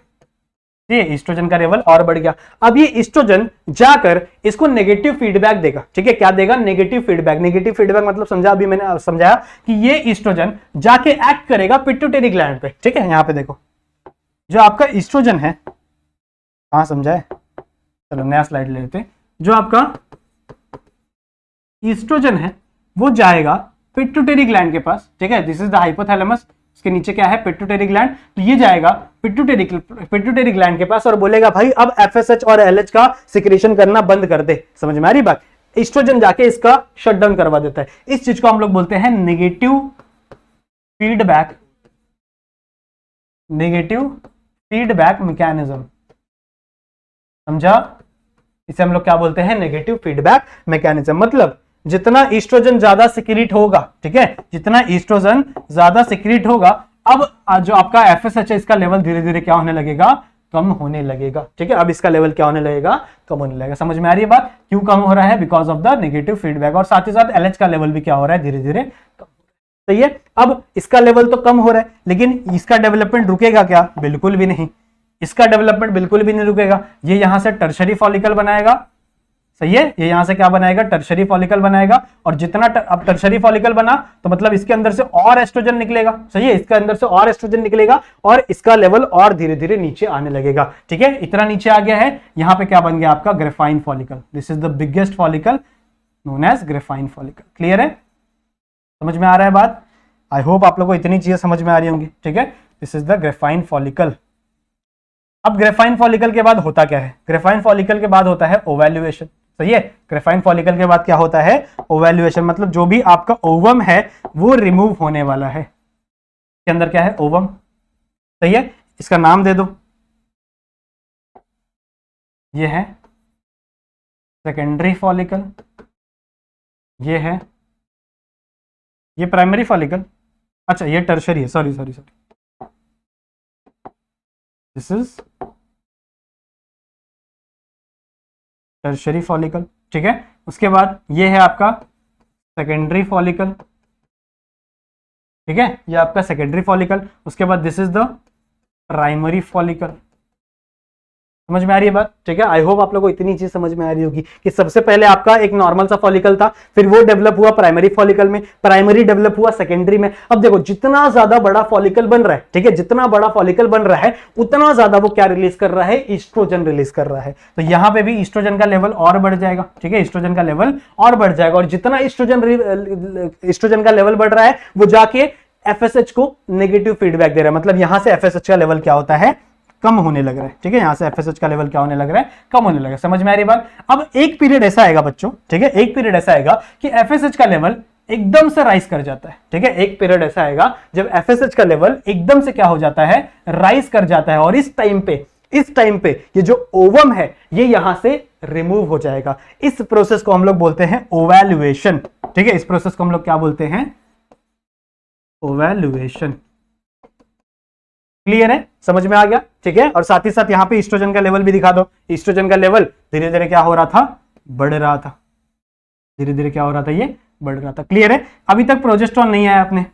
ठीक है, ईस्ट्रोजन का लेवल और बढ़ गया। अब ये ईस्ट्रोजन जाकर इसको नेगेटिव फीडबैक देगा। ठीक है, क्या देगा? Negative feedback. नेगेटिव फीडबैक मतलब समझा, अभी मैंने समझाया कि ये ईस्ट्रोजन जाके एक्ट करेगा पिट्यूटरी ग्लैंड पे। ठीक है, यहां पे देखो, जो आपका ईस्ट्रोजन है, कहां समझाए, चलो नया स्लाइड ले लेते हैं। जो आपका ईस्ट्रोजन है वो जाएगा पिट्यूटरी ग्लैंड के पास। ठीक है, दिस इज द हाइपोथैलेमस, इसके नीचे क्या है? Pituitary gland. तो ये जाएगा पिट्यूटरी ग्लैंड के पास और बोलेगा भाई अब FSH और LH का सिक्रेशन करना बंद कर दे। समझ में आ रही बात? ईस्ट्रोजन जाके इसका शट डाउन करवा देता है। इस चीज को हम लोग बोलते हैं negative feedback, negative feedback mechanism. समझा? इसे हम लोग क्या बोलते हैं? Negative feedback mechanism. मतलब जितना ईस्ट्रोजन ज्यादा सिक्रीट होगा, ठीक है, जितना ईस्ट्रोजन ज्यादा सिक्रीट होगा, अब जो आपका FSH है इसका लेवल धीरे धीरे क्या होने लगेगा? कम होने लगेगा। ठीक है, अब इसका लेवल क्या होने लगेगा? कम होने लगेगा। समझ में आ रही है बात? क्यों कम हो रहा है? Because of the negative feedback. और साथ ही साथ LH का लेवल भी क्या हो रहा है? धीरे धीरे कम। सही है, अब इसका लेवल तो कम हो रहा है, लेकिन इसका डेवलपमेंट रुकेगा क्या? बिल्कुल भी नहीं। इसका डेवलपमेंट बिल्कुल भी नहीं रुकेगा। ये यहां से टर्शरी फॉलिकल बनाएगा। सही है, ये यहां से क्या बनाएगा? टर्शरी फॉलिकल बनाएगा। और जितना अब टर्शरी फॉलिकल बना तो मतलब इसके अंदर से और एस्ट्रोजन निकलेगा। सही है, इसके अंदर से और एस्ट्रोजन निकलेगा और इसका लेवल और धीरे धीरे नीचे आने लगेगा। ठीक है, इतना नीचे आ गया है। यहां पे क्या बन गया आपका? Graafian follicle. This is the biggest follicle known as Graafian follicle. Clear है? समझ में आ रहा है बात? आई होप आप लोग को इतनी चीजें समझ में आ रही होंगी। ठीक है, this is the graphene follicle. अब ग्रेफाइन फॉलिकल के बाद होता क्या है? ग्रेफाइन फॉलिकल के बाद होता है ओवैल्यूएशन। सही है, ग्रेफाइन फॉलिकल के बाद क्या होता है? ओवैल्यूएशन। मतलब जो भी आपका ओवम है वो रिमूव होने वाला है। इसके अंदर क्या है? ओवम। सही है, इसका नाम दे दो। ये है सेकेंडरी फॉलिकल, ये है, ये प्राइमरी फॉलिकल। अच्छा, ये टर्शरी है, sorry sorry sorry, this is tertiary follicle. ठीक है, उसके बाद ये है आपका सेकेंडरी फॉलिकल। ठीक है, ये आपका सेकेंडरी फॉलिकल। उसके बाद this is the primary follicle. समझ में आ रही है बात? ठीक है, आई होप आप लोगों को इतनी चीज समझ में आ रही होगी कि सबसे पहले आपका एक नॉर्मल सा फॉलिकल था, फिर वो डेवलप हुआ प्राइमरी फॉलिकल में, प्राइमरी डेवलप हुआ सेकेंडरी में। अब देखो, जितना ज्यादा बड़ा फॉलिकल बन रहा है, ठीक है, जितना बड़ा फॉलिकल बन रहा है उतना ज्यादा वो क्या रिलीज कर रहा है? ईस्ट्रोजन रिलीज कर रहा है। तो यहां पे भी ईस्ट्रोजन का लेवल और बढ़ जाएगा। ठीक है, ईस्ट्रोजन का लेवल और बढ़ जाएगा। और जितना ईस्ट्रोजन का लेवल बढ़ रहा है वो जाके FSH को नेगेटिव फीडबैक दे रहा है। मतलब यहां से FSH का लेवल क्या होता है? कम होने लग रहा है। ठीक है, यहां से FSH का लेवल क्या होने लग रहा है? कम होने लगा। समझ में आ रही बात? अब एक पीरियड ऐसा आएगा बच्चों, ठीक है, एक पीरियड ऐसा आएगा कि FSH का लेवल एकदम से राइज कर जाता है। ठीक है, एक पीरियड ऐसा आएगा जब FSH का लेवल एकदम से क्या हो जाता है? राइज कर जाता है। और इस टाइम पे ये जो ओवम है ये यहां से रिमूव हो जाएगा। इस प्रोसेस को हम लोग बोलते हैं ओवैल्यूएशन। ठीक है, इस प्रोसेस को हम लोग क्या बोलते हैं? ओवैल्यूएशन। क्लियर है? समझ में आ गया? ठीक है, और साथ ही साथ यहां पे ईस्ट्रोजन का लेवल भी दिखा दो। ईस्ट्रोजन का लेवल धीरे धीरे क्या हो रहा था? बढ़ रहा था। धीरे धीरे क्या हो रहा था? ये बढ़ रहा था। क्लियर है? अभी तक प्रोजेस्टेरोन नहीं आया अपने,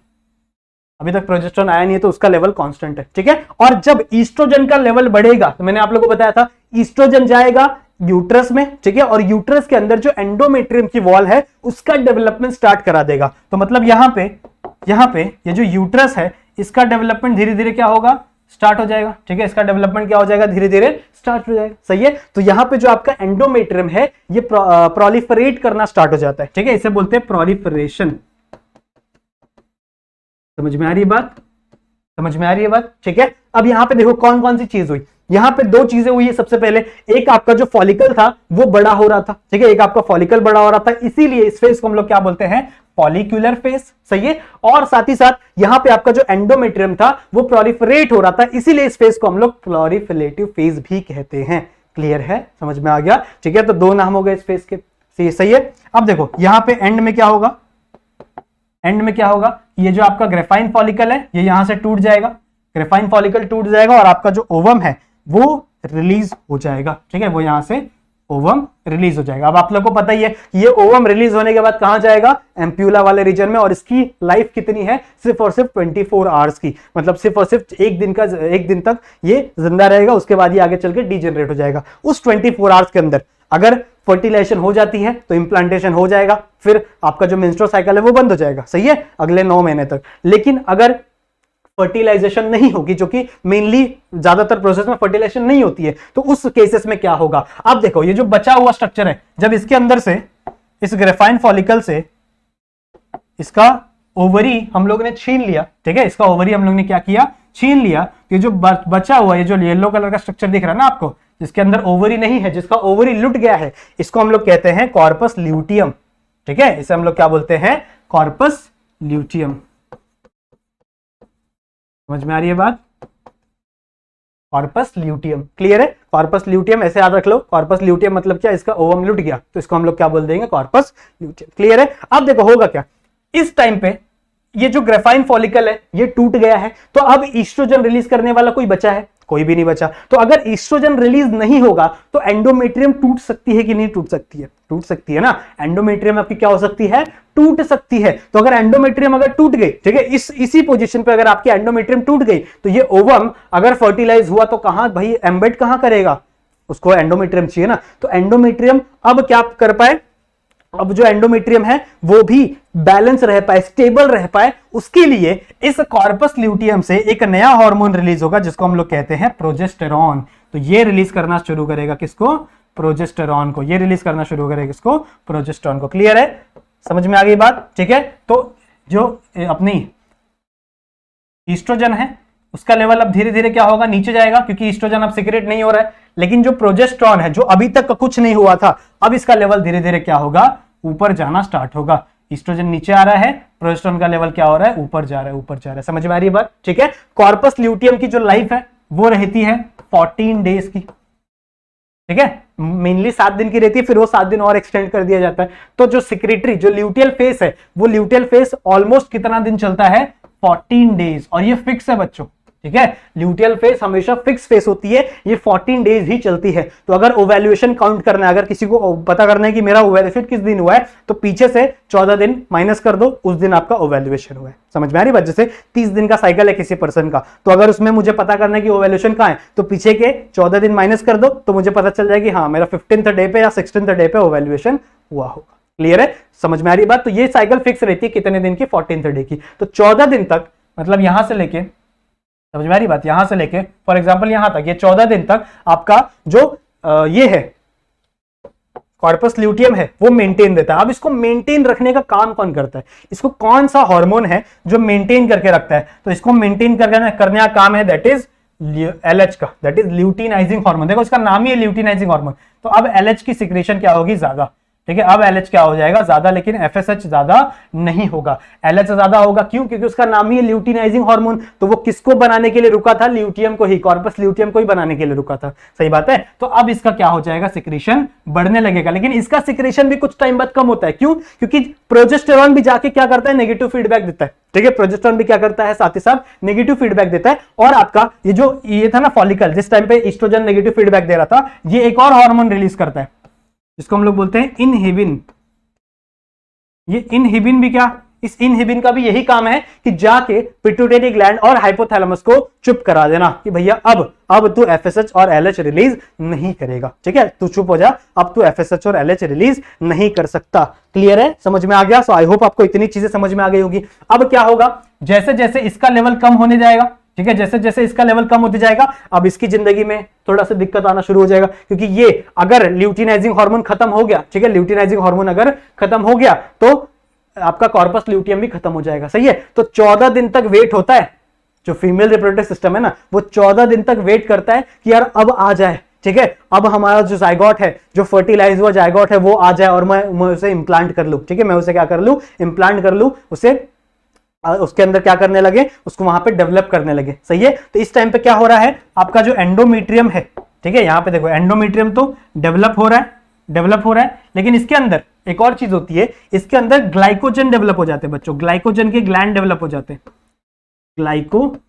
अभी तक प्रोजेस्टेरोन आया नहीं है, तो उसका लेवल कांस्टेंट है। ठीक है, और जब ईस्ट्रोजन का लेवल बढ़ेगा, तो मैंने आप लोगों को बताया था ईस्ट्रोजन जाएगा यूट्रस में। ठीक है, और यूट्रस के अंदर जो एंडोमेट्रियम की वॉल है उसका डेवलपमेंट स्टार्ट करा देगा। तो मतलब यहां पे ये जो यूट्रस है इसका डेवलपमेंट धीरे धीरे क्या होगा? स्टार्ट हो जाएगा। ठीक है, इसका डेवलपमेंट क्या हो जाएगा, धीरे धीरे स्टार्ट हो जाएगा। सही है, तो यहां पे जो आपका एंडोमेट्रियम है ये प्रोलिफरेट करना स्टार्ट हो जाता है। ठीक है, इसे बोलते हैं प्रोलिफरेशन। समझ में आ रही है बात, समझ में आ रही है बात। ठीक है, अब यहां पे देखो कौन कौन सी चीज हुई, यहां पे दो चीजें हुई है। सबसे पहले एक आपका जो फॉलिकल था वो बड़ा हो रहा था। ठीक है, एक आपका फॉलिकल बड़ा हो रहा था, इसीलिए इस फेज को हम लोग क्या बोलते हैं, फॉलिक्यूलर फेज। सही है, और साथ ही साथ यहां पे आपका जो एंडोमेट्रियम था वो प्रोलिफरेट हो रहा था, इसीलिए इस फेज को हम लोग प्रोलिफरेटिव फेज भी कहते हैं। क्लियर है, समझ में आ गया। ठीक है, तो दो नाम हो गए इस फेज के। सही है, अब देखो यहां पे एंड में क्या होगा, एंड में क्या होगा, ये जो आपका ग्रेफाइन फॉलिकल है ये यहां से टूट जाएगा, ग्रेफाइन फॉलिकल टूट जाएगा और आपका जो ओवम है वो रिलीज हो जाएगा। ठीक है, वो यहां से ओवम रिलीज हो जाएगा। अब आप लोग को पता ही है ये ओवम रिलीज होने के बाद कहां जाएगा, एम्प्यूला वाले रीजन में, और इसकी लाइफ कितनी है, सिर्फ और सिर्फ 24 आवर्स की, मतलब सिर्फ और सिर्फ एक दिन तक ये जिंदा रहेगा, उसके बाद ये आगे चल के डिजेनरेट हो जाएगा। उस 24 आवर्स के अंदर अगर फर्टिलाइजेशन हो जाती है तो इंप्लांटेशन हो जाएगा, फिर आपका जो मेंस्ट्रुअल साइकिल है वो बंद हो जाएगा। सही है, अगले 9 महीने तक। लेकिन अगर फर्टिलाइजेशन नहीं होगी, जो कि मेनली ज्यादातर प्रोसेस में फर्टिलाइजेशन नहीं होती है, तो उस केसेस में क्या होगा। अब देखो ये जो बचा हुआ स्ट्रक्चर है, जब इसके अंदर से इस ग्रेफाइन फॉलिकल से इसका ओवरी हम लोग ने छीन लिया। ठीक है, इसका ओवरी हम लोग ने क्या किया, छीन लिया। ये जो बचा हुआ, ये जो येलो कलर का स्ट्रक्चर दिख रहा है ना आपको, जिसके अंदर ओवरी नहीं है, जिसका ओवरी लुट गया है, इसको हम लोग कहते हैं कॉर्पस ल्यूटियम। ठीक है, इसे हम लोग क्या बोलते हैं, कॉर्पस ल्यूटियम। समझ में आ रही है बात, कॉर्पस ल्यूटियम। क्लियर है, कॉर्पस ल्यूटियम ऐसे याद रख लो। कॉर्पस ल्यूटियम मतलब क्या, इसका ओवम लुट गया तो इसको हम लोग क्या बोल देंगे, कॉर्पस ल्यूटियम। क्लियर है। अब देखो होगा क्या, इस टाइम पे ये जो ग्रेफाइन फॉलिकल है ये टूट गया है, तो अब ईस्ट्रोजन रिलीज करने वाला कोई बचा है, कोई भी नहीं बचा। तो अगर ईस्ट्रोजन रिलीज नहीं होगा तो एंडोमेट्रियम टूट सकती है कि नहीं टूट सकती है, टूट सकती है ना। एंडोमेट्रियम आपकी क्या हो सकती है, टूट सकती है। तो अगर एंडोमेट्रियम अगर टूट गई, ठीक है, इसी पोजीशन पे अगर आपकी एंडोमेट्रियम टूट गई तो ये ओवम अगर फर्टिलाइज हुआ तो कहां भाई एम्बेड कहां करेगा, उसको एंडोमेट्रियम चाहिए ना। तो एंडोमेट्रियम अब क्या कर पाए, अब जो एंडोमेट्रियम है वो भी बैलेंस रह पाए, स्टेबल रह पाए, उसके लिए इस कॉर्पस ल्यूटियम से एक नया हार्मोन रिलीज होगा जिसको हम लोग कहते हैं प्रोजेस्टेरॉन। तो ये रिलीज करना शुरू करेगा किसको, प्रोजेस्टेरॉन को। ये रिलीज करना शुरू करेगा किसको, प्रोजेस्टेरॉन को। क्लियर है, समझ में आ गई बात। ठीक है, तो जो अपनी ईस्ट्रोजन है उसका लेवल अब धीरे धीरे क्या होगा, नीचे जाएगा, क्योंकि ईस्ट्रोजन अब सीक्रेट नहीं हो रहा है। लेकिन जो प्रोजेस्टेरॉन है जो अभी तक कुछ नहीं हुआ था, अब इसका लेवल धीरे धीरे क्या होगा, ऊपर जाना स्टार्ट होगा। ईस्ट्रोजन नीचे आ रहा है, प्रोजेस्टेरॉन का लेवल क्या हो रहा है, ऊपर जा रहा है, ऊपर जा रहा है। समझ में आ रही है बात। ठीक है, कॉर्पस ल्यूटियम की जो लाइफ है वो रहती है 14 डेज की। ठीक है, मेनली 7 दिन की रहती है, फिर वो 7 दिन और एक्सटेंड कर दिया जाता है। तो जो सिक्रेटरी जो ल्यूटियल फेस है वो ल्यूटियल फेस ऑलमोस्ट कितना दिन चलता है, 14 डेज। और ये फिक्स है बच्चों। ठीक है, ल्यूटियल फेस हमेशा फिक्स फेस होती है, ये 14 डेज ही चलती है। तो अगर ओवैल्यूएशन काउंट करना है, अगर किसी को पता करना है कि मेरा ओवैल्यूएशन किस दिन हुआ है, तो पीछे से 14 दिन माइनस कर दो, उस दिन आपका ओवैल्यूएशन हुआ है। समझ में आ रही बात। जैसे 30 दिन का साइकिल है किसी पर्सन का, तो अगर उसमें मुझे पता करना है कि ओवैल्यूएशन कहां है, तो पीछे के 14 दिन माइनस कर दो, तो मुझे पता चल जाएगा कि हाँ मेरा 15th डे पे या 16th डे पे ओवैल्यूएशन हुआ होगा। क्लियर है, समझ में आ रही बात। तो ये साइकिल फिक्स रहती है कितने दिन की, 14th डे की। तो 14 दिन तक, मतलब यहां से लेके, समझ में आ रही बात, यहां से लेके फॉर एग्जांपल यहां तक, ये 14 दिन तक आपका जो ये है कॉर्पस ल्यूटियम है वो मेंटेन देता है। अब इसको मेंटेन रखने का काम कौन करता है, इसको कौन सा हार्मोन है जो मेंटेन करके रखता है, तो इसको मेंटेन करने का काम है दैट इज LH का, दैट इज ल्यूटिनाइजिंग हार्मोन। देखो इसका नाम ही है ल्यूटिनाइजिंग हार्मोन। तो अब LH की सिक्रेशन क्या होगी, ज्यादा। ठीक है, अब LH क्या हो जाएगा, ज्यादा, लेकिन FSH ज्यादा नहीं होगा, LH ज्यादा होगा। क्यों, क्योंकि उसका नाम ही है ल्यूटिनाइजिंग हार्मोन। तो वो किसको बनाने के लिए रुका था, ल्यूटियम को ही, कॉर्पस ल्यूटियम को ही बनाने के लिए रुका था। सही बात है। तो अब इसका क्या हो जाएगा, सिक्रेशन बढ़ने लगेगा, लेकिन इसका सिक्रेशन भी कुछ टाइम बाद कम होता है। क्यों, क्योंकि प्रोजेस्टेरॉन भी जाके क्या करता है, नेगेटिव फीडबैक देता है। ठीक है, प्रोजेस्टेरॉन भी क्या करता है, साथ ही साथ नेगेटिव फीडबैक देता है। और आपका ये था ना फॉलिकल, जिस टाइम पे ईस्ट्रोजन नेगेटिव फीडबैक दे रहा था, ये एक और हार्मोन रिलीज करता है जिसको हम लोग बोलते हैं इनहिबिन। ये इनहिबिन भी क्या, इस इनहिबिन का भी यही काम है कि जाके पिट्यूटरी ग्लैंड और हाइपोथैलेमस को चुप करा देना कि भैया अब तू FSH और LH रिलीज नहीं करेगा। ठीक है, तू चुप हो जा, अब तू FSH और LH रिलीज नहीं कर सकता। क्लियर है, समझ में आ गया। सो आई होप आपको इतनी चीजें समझ में आ गई होगी। अब क्या होगा, जैसे जैसे इसका लेवल कम होने जाएगा, ठीक है। जैसे जैसे इसका लेवल कम होते जाएगा, अब इसकी जिंदगी में थोड़ा सा दिक्कत आना शुरू हो जाएगा, क्योंकि ये अगर ल्यूटिनाइजिंग हार्मोन खत्म हो गया, ठीक है, ल्यूटिनाइजिंग हार्मोन अगर खत्म हो गया तो आपका कॉर्पस ल्यूटियम भी खत्म हो जाएगा, सही है। तो 14 दिन तक वेट होता है, जो फीमेल रिप्रोडक्टिव सिस्टम है ना, वो 14 दिन तक वेट करता है कि यार अब आ जाए, ठीक है, अब हमारा जो जायगोट है, जो फर्टिलाइज हुआ जायगोट है, वो आ जाए और मैं उसे इम्प्लांट कर लूं, ठीक है, मैं उसे क्या कर लूं, इम्प्लांट कर लूं, उसे उसके अंदर क्या करने लगे, उसको वहां पे डेवलप करने लगे, सही है। तो इस टाइम पे क्या हो रहा है, आपका जो एंडोमेट्रियम है, ठीक है, यहां पे देखो एंडोमेट्रियम तो डेवलप हो रहा है, डेवलप हो रहा है, लेकिन इसके अंदर एक और चीज होती है, इसके अंदर ग्लाइकोजन डेवलप हो जाते हैं बच्चों, ग्लाइकोजन के ग्लैंड डेवलप हो जाते हैं, ग्लाइकोजन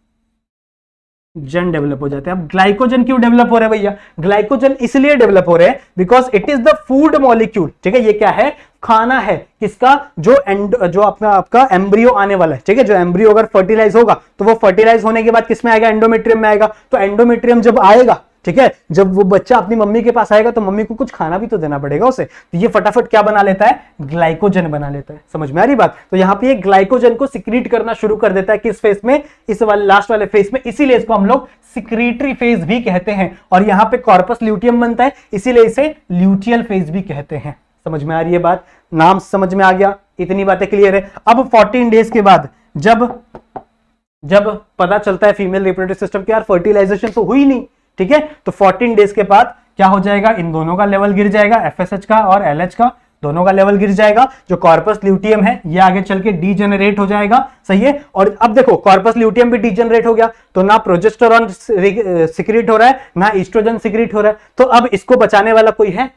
डेवलप हो जाते हैं। अब ग्लाइकोजन क्यों डेवलप हो रहा है भैया, ग्लाइकोजन इसलिए डेवलप हो रहे हैं because it is the food molecule, ठीक है, ये क्या है, खाना है, किसका, जो आपका एम्ब्रियो आने वाला है, ठीक है, जो एम्ब्रियो अगर फर्टिलाइज होगा तो वो फर्टिलाइज होने के बाद किसमें आएगा, एंडोमेट्रियम में आएगा। तो एंडोमेट्रियम जब आएगा, ठीक है, जब वो बच्चा अपनी मम्मी के पास आएगा तो मम्मी को कुछ खाना भी तो देना पड़ेगा उसे, तो ये फटाफट क्या बना लेता है, ग्लाइकोजन बना लेता है। समझ में आ रही बात। तो यहाँ पे ये ग्लाइकोजन को सिक्रीट करना शुरू कर देता है किस फेज में, इस वाले लास्ट वाले फेज में, इसीलिए इसको हम लोग सिक्रीटरी फेज भी कहते हैं। और यहाँ पे कॉर्पस ल्यूटियम बनता है, इसीलिए इसे ल्यूटियल फेज भी कहते हैं। समझ में आ रही है बात, नाम समझ में आ गया, इतनी बातें क्लियर है। अब 14 डेज के बाद जब पता चलता है फीमेल रिप्रोडक्टिव सिस्टम के यार फर्टिलाइजेशन तो हुई नहीं, ठीक है, तो 14 डेज के बाद क्या हो जाएगा, इन दोनों का लेवल गिर जाएगा, एफएसएच का और एलएच का, दोनों का लेवल गिर जाएगा। जो कॉर्पस ल्यूटियम है ये आगे चल के डीजेनरेट हो जाएगा, सही है। और अब देखो कॉर्पस ल्यूटियम भी डीजेनरेट हो गया, तो ना प्रोजेस्टेरॉन सिक्रीट हो रहा है, ना ईस्ट्रोजन सिक्रीट हो रहा है। तो अब इसको बचाने वाला कोई है,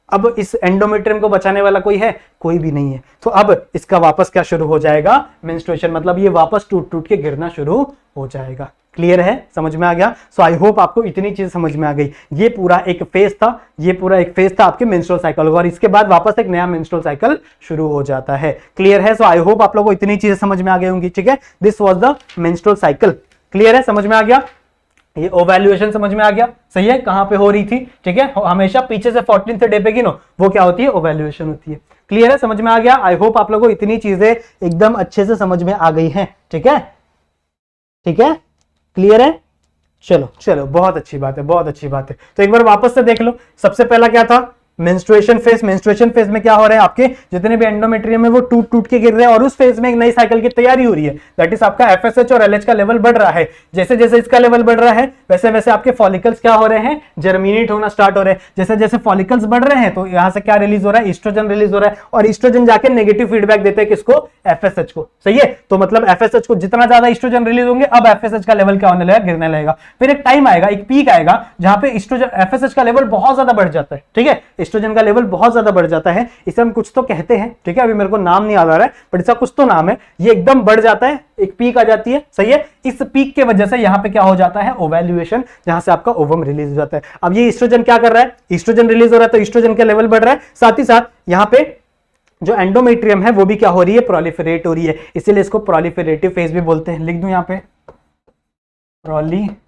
अब इस एंडोमेट्रियम को बचाने वाला कोई है, कोई भी नहीं है। तो अब इसका वापस क्या शुरू हो जाएगा, मेंस्ट्रुएशन, मतलब ये वापस टूट टूट के गिरना शुरू हो जाएगा। क्लियर है, समझ में आ गया। सो आई होप आपको इतनी चीज समझ में आ गई। ये पूरा एक फेज था, ये पूरा एक फेज था आपके मेंस्ट्रुअल साइकिल, और इसके बाद वापस एक नया मेंस्ट्रुअल साइकिल शुरू हो जाता है। क्लियर है। सो आई होप आप लोगों को इतनी चीजें समझ में आ गई होंगी, ठीक है। This was the menstrual cycle. Clear है, समझ में आ गया। ये ओवैल्यूएशन समझ में आ गया, सही है, कहां पे हो रही थी, ठीक है, हमेशा पीछे से 14th डे पे गिनो, वो क्या होती है, ओवैल्यूएशन होती है। क्लियर है, समझ में आ गया। आई होप आप लोगों को इतनी चीजें एकदम अच्छे से समझ में आ गई हैं, ठीक है, ठीक है, क्लियर है। चलो चलो, बहुत अच्छी बात है, बहुत अच्छी बात है। तो एक बार वापस से देख लो, सबसे पहला क्या था, मेंस्ट्रुएशन फेज। मेंस्ट्रुएशन फेज में क्या हो रहा है, आपके जितने भी एंडोमेट्रियम है वो टूट टूट के गिर रहे हैं, और उस फेज में एक नई साइकिल की तैयारी हो रही है। दैट इज आपका एफएसएच और एलएच का लेवल बढ़ रहा है। जैसे जैसे इसका लेवल बढ़ रहा है वैसे वैसे आपके फॉलिकल्स क्या हो रहे हैं, जर्मिनेट होना स्टार्ट हो रहे हैं। जैसे जैसे फॉलिकल्स बढ़ रहे हैं तो यहां से क्या रिलीज हो रहा है, ईस्ट्रोजन रिलीज हो रहा है, और ईस्ट्रोजन जाके नेगेटिव फीडबैक देते हैं किसको, एफएसएच को, सही है। तो मतलब एफएसएच को जितना ज्यादा ईस्ट्रोजन रिलीज होंगे, अब एफएसएच का लेवल क्या होने लगेगा, गिरने लगेगा। फिर एक टाइम आएगा, एक पीक आएगा जहां पे ईस्ट्रोजन एफएसएच का लेवल बहुत ज्यादा बढ़ जाता है, ठीक है, ईस्ट्रोजन का लेवल बहुत ज्यादा बढ़ जाता है। इसे हम कुछ तो कहते हैं, ठीक है, अभी मेरे को नाम नहीं याद आ रहा है, बट इसका कुछ तो नाम है। ये एकदम बढ़ जाता है, एक पीक आ जाती है, सही है। इस पीक के वजह से यहां पे क्या हो जाता है, ओवैल्यूएशन, जहां से आपका ओवम रिलीज हो जाता है। अब ये ईस्ट्रोजन क्या कर रहा है, ईस्ट्रोजन रिलीज हो रहा है, तो ईस्ट्रोजन का लेवल बढ़ रहा है, साथ ही साथ यहां पे जो एंडोमेट्रियम है वो भी क्या हो रही है, प्रोलिफरेट हो रही है, इसीलिए इसको प्रोलिफरेटिव फेज भी बोलते हैं। लिख दूं यहां पे, प्रोलिफरेटिव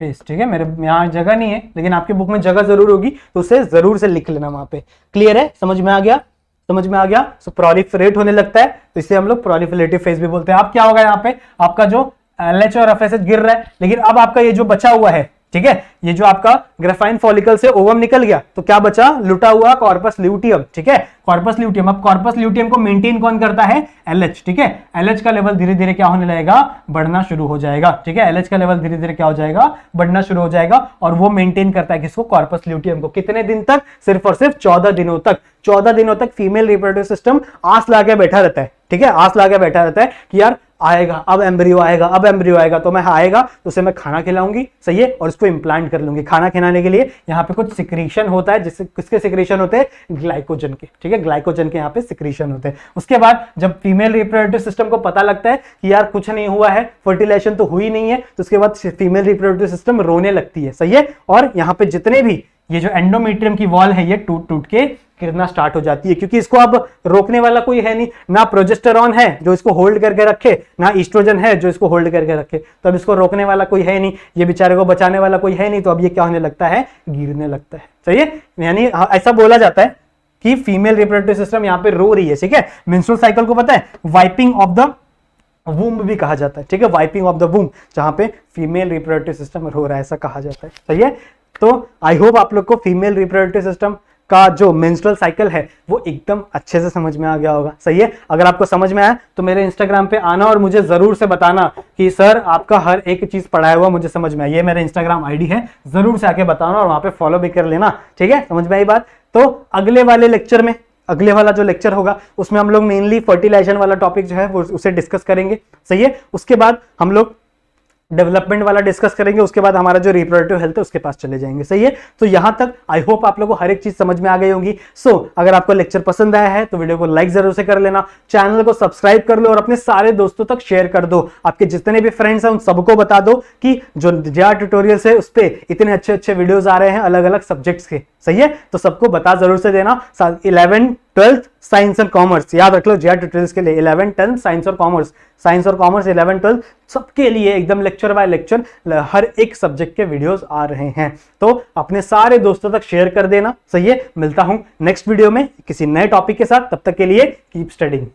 फेज, ठीक है। मेरे यहाँ जगह नहीं है, लेकिन आपके बुक में जगह जरूर होगी, तो उसे जरूर से लिख लेना वहां पे। क्लियर है, समझ में आ गया, समझ में आ गया। सो प्रोलिफरेट होने लगता है, तो इसे हम लोग प्रोलिफरेटिव फेज भी बोलते हैं। अब क्या होगा, यहाँ पे आपका जो एलएच और एफएसएच गिर रहा है, लेकिन अब आपका ये जो बचा हुआ है, ठीक है, ये जो आपका ग्रेफाइन फॉलिकल से ओवम निकल गया, तो क्या बचा, लुटा हुआ कॉर्पस ल्यूटियम, ठीक है, कॉर्पस ल्यूटियम। अब कॉर्पस ल्यूटियम को मेंटेन कौन करता है, एलएच, ठीक है। एलएच का लेवल धीरे धीरे क्या होने लगेगा, बढ़ना शुरू हो जाएगा, ठीक है। एलएच का लेवल धीरे धीरे क्या हो जाएगा, बढ़ना शुरू हो जाएगा, और वो मेंटेन करता है किसको, कॉर्पस ल्यूटियम को। कितने दिन तक, सिर्फ और सिर्फ 14 दिनों तक। 14 दिनों तक फीमेल रिप्रोडक्टिव सिस्टम आस लाके बैठा रहता है, ठीक है, आस लाके बैठा रहता है कि यार आएगा, अब एम्ब्रियो आएगा, अब एम्ब्रियो आएगा, तो मैं आएगा तो उसे मैं खाना खिलाऊंगी, सही है, और उसको इम्प्लांट कर लूंगी। खाना खिलाने के लिए यहाँ पे कुछ सिक्रीशन होता है, जिससे किसके सिक्रीशन होते हैं, ग्लाइकोजन के, ठीक है, ग्लाइकोजन के यहाँ पे सिक्रीशन होते हैं। उसके बाद जब फीमेल रिप्रोडक्टिव सिस्टम को पता लगता है कि यार कुछ नहीं हुआ है, फर्टिलाइजेशन तो हुई नहीं है, तो उसके बाद फीमेल रिप्रोडक्टिव सिस्टम रोने लगती है, सही है। और यहाँ पे जितने भी ये जो एंडोमेट्रियम की वॉल है ये टूट टूट के गिरना स्टार्ट हो जाती है, क्योंकि इसको अब रोकने वाला कोई है नहीं, ना प्रोजेस्टेरॉन है जो इसको होल्ड करके रखे, ना ईस्ट्रोजन है जो इसको होल्ड करके रखे, तो अब इसको रोकने वाला कोई है नहीं, ये बेचारे को बचाने वाला कोई है नहीं, तो अब ये क्या होने लगता है, गिरने लगता है, सही है। यानी ऐसा बोला जाता है कि फीमेल रिप्रोडक्टिव सिस्टम यहाँ पे रो रही है, ठीक है। मेंस्ट्रुअल साइकिल को पता है, वाइपिंग ऑफ द वूम्ब भी कहा जाता है, ठीक है, वाइपिंग ऑफ द वूम्ब, जहां पे फीमेल रिप्रोडक्टिव सिस्टम हो रहा है, ऐसा कहा जाता है, सही है। तो आई होप आप लोग को फीमेल रिप्रोडक्टिव सिस्टम का जो मेंस्ट्रुअल साइकिल है वो एकदम अच्छे से समझ में आ गया होगा, सही है। अगर आपको समझ में आया तो मेरे इंस्टाग्राम पे आना और मुझे जरूर से बताना कि सर आपका हर एक चीज पढ़ाया हुआ मुझे समझ में आई, ये मेरा इंस्टाग्राम आईडी है, जरूर से आके बताना और वहां पे फॉलो भी कर लेना, ठीक है, समझ में आई बात। तो अगले वाले लेक्चर में, अगले वाला जो लेक्चर होगा उसमें हम लोग मेनली फर्टिलाइजेशन वाला टॉपिक जो है वो उसे डिस्कस करेंगे, सही है। उसके बाद हम लोग डेवलपमेंट वाला डिस्कस करेंगे, उसके बाद हमारा जो रिप्रोडक्टिव हेल्थ है उसके पास चले जाएंगे, सही है। तो यहां तक आई होप आप लोगों को हर एक चीज समझ में आ गई होंगी। सो अगर आपको लेक्चर पसंद आया है तो वीडियो को लाइक जरूर से कर लेना, चैनल को सब्सक्राइब कर लो और अपने सारे दोस्तों तक शेयर कर दो। आपके जितने भी फ्रेंड्स हैं उन सबको बता दो कि जो जेआर ट्यूटोरियल्स है उस पर इतने अच्छे अच्छे वीडियोस आ रहे हैं अलग अलग सब्जेक्ट्स के, सही है। तो सबको बता जरूर से देना। 11th 12th science and commerce याद रख लो, जेआर ट्यूटोरियल्स के लिए 11th 10th साइंस और कॉमर्स, 11th 12th सबके लिए एकदम लेक्चर बाय लेक्चर हर एक सब्जेक्ट के वीडियोस आ रहे हैं। तो अपने सारे दोस्तों तक शेयर कर देना, सही है। मिलता हूं नेक्स्ट वीडियो में किसी नए टॉपिक के साथ, तब तक के लिए कीप स्टडिंग।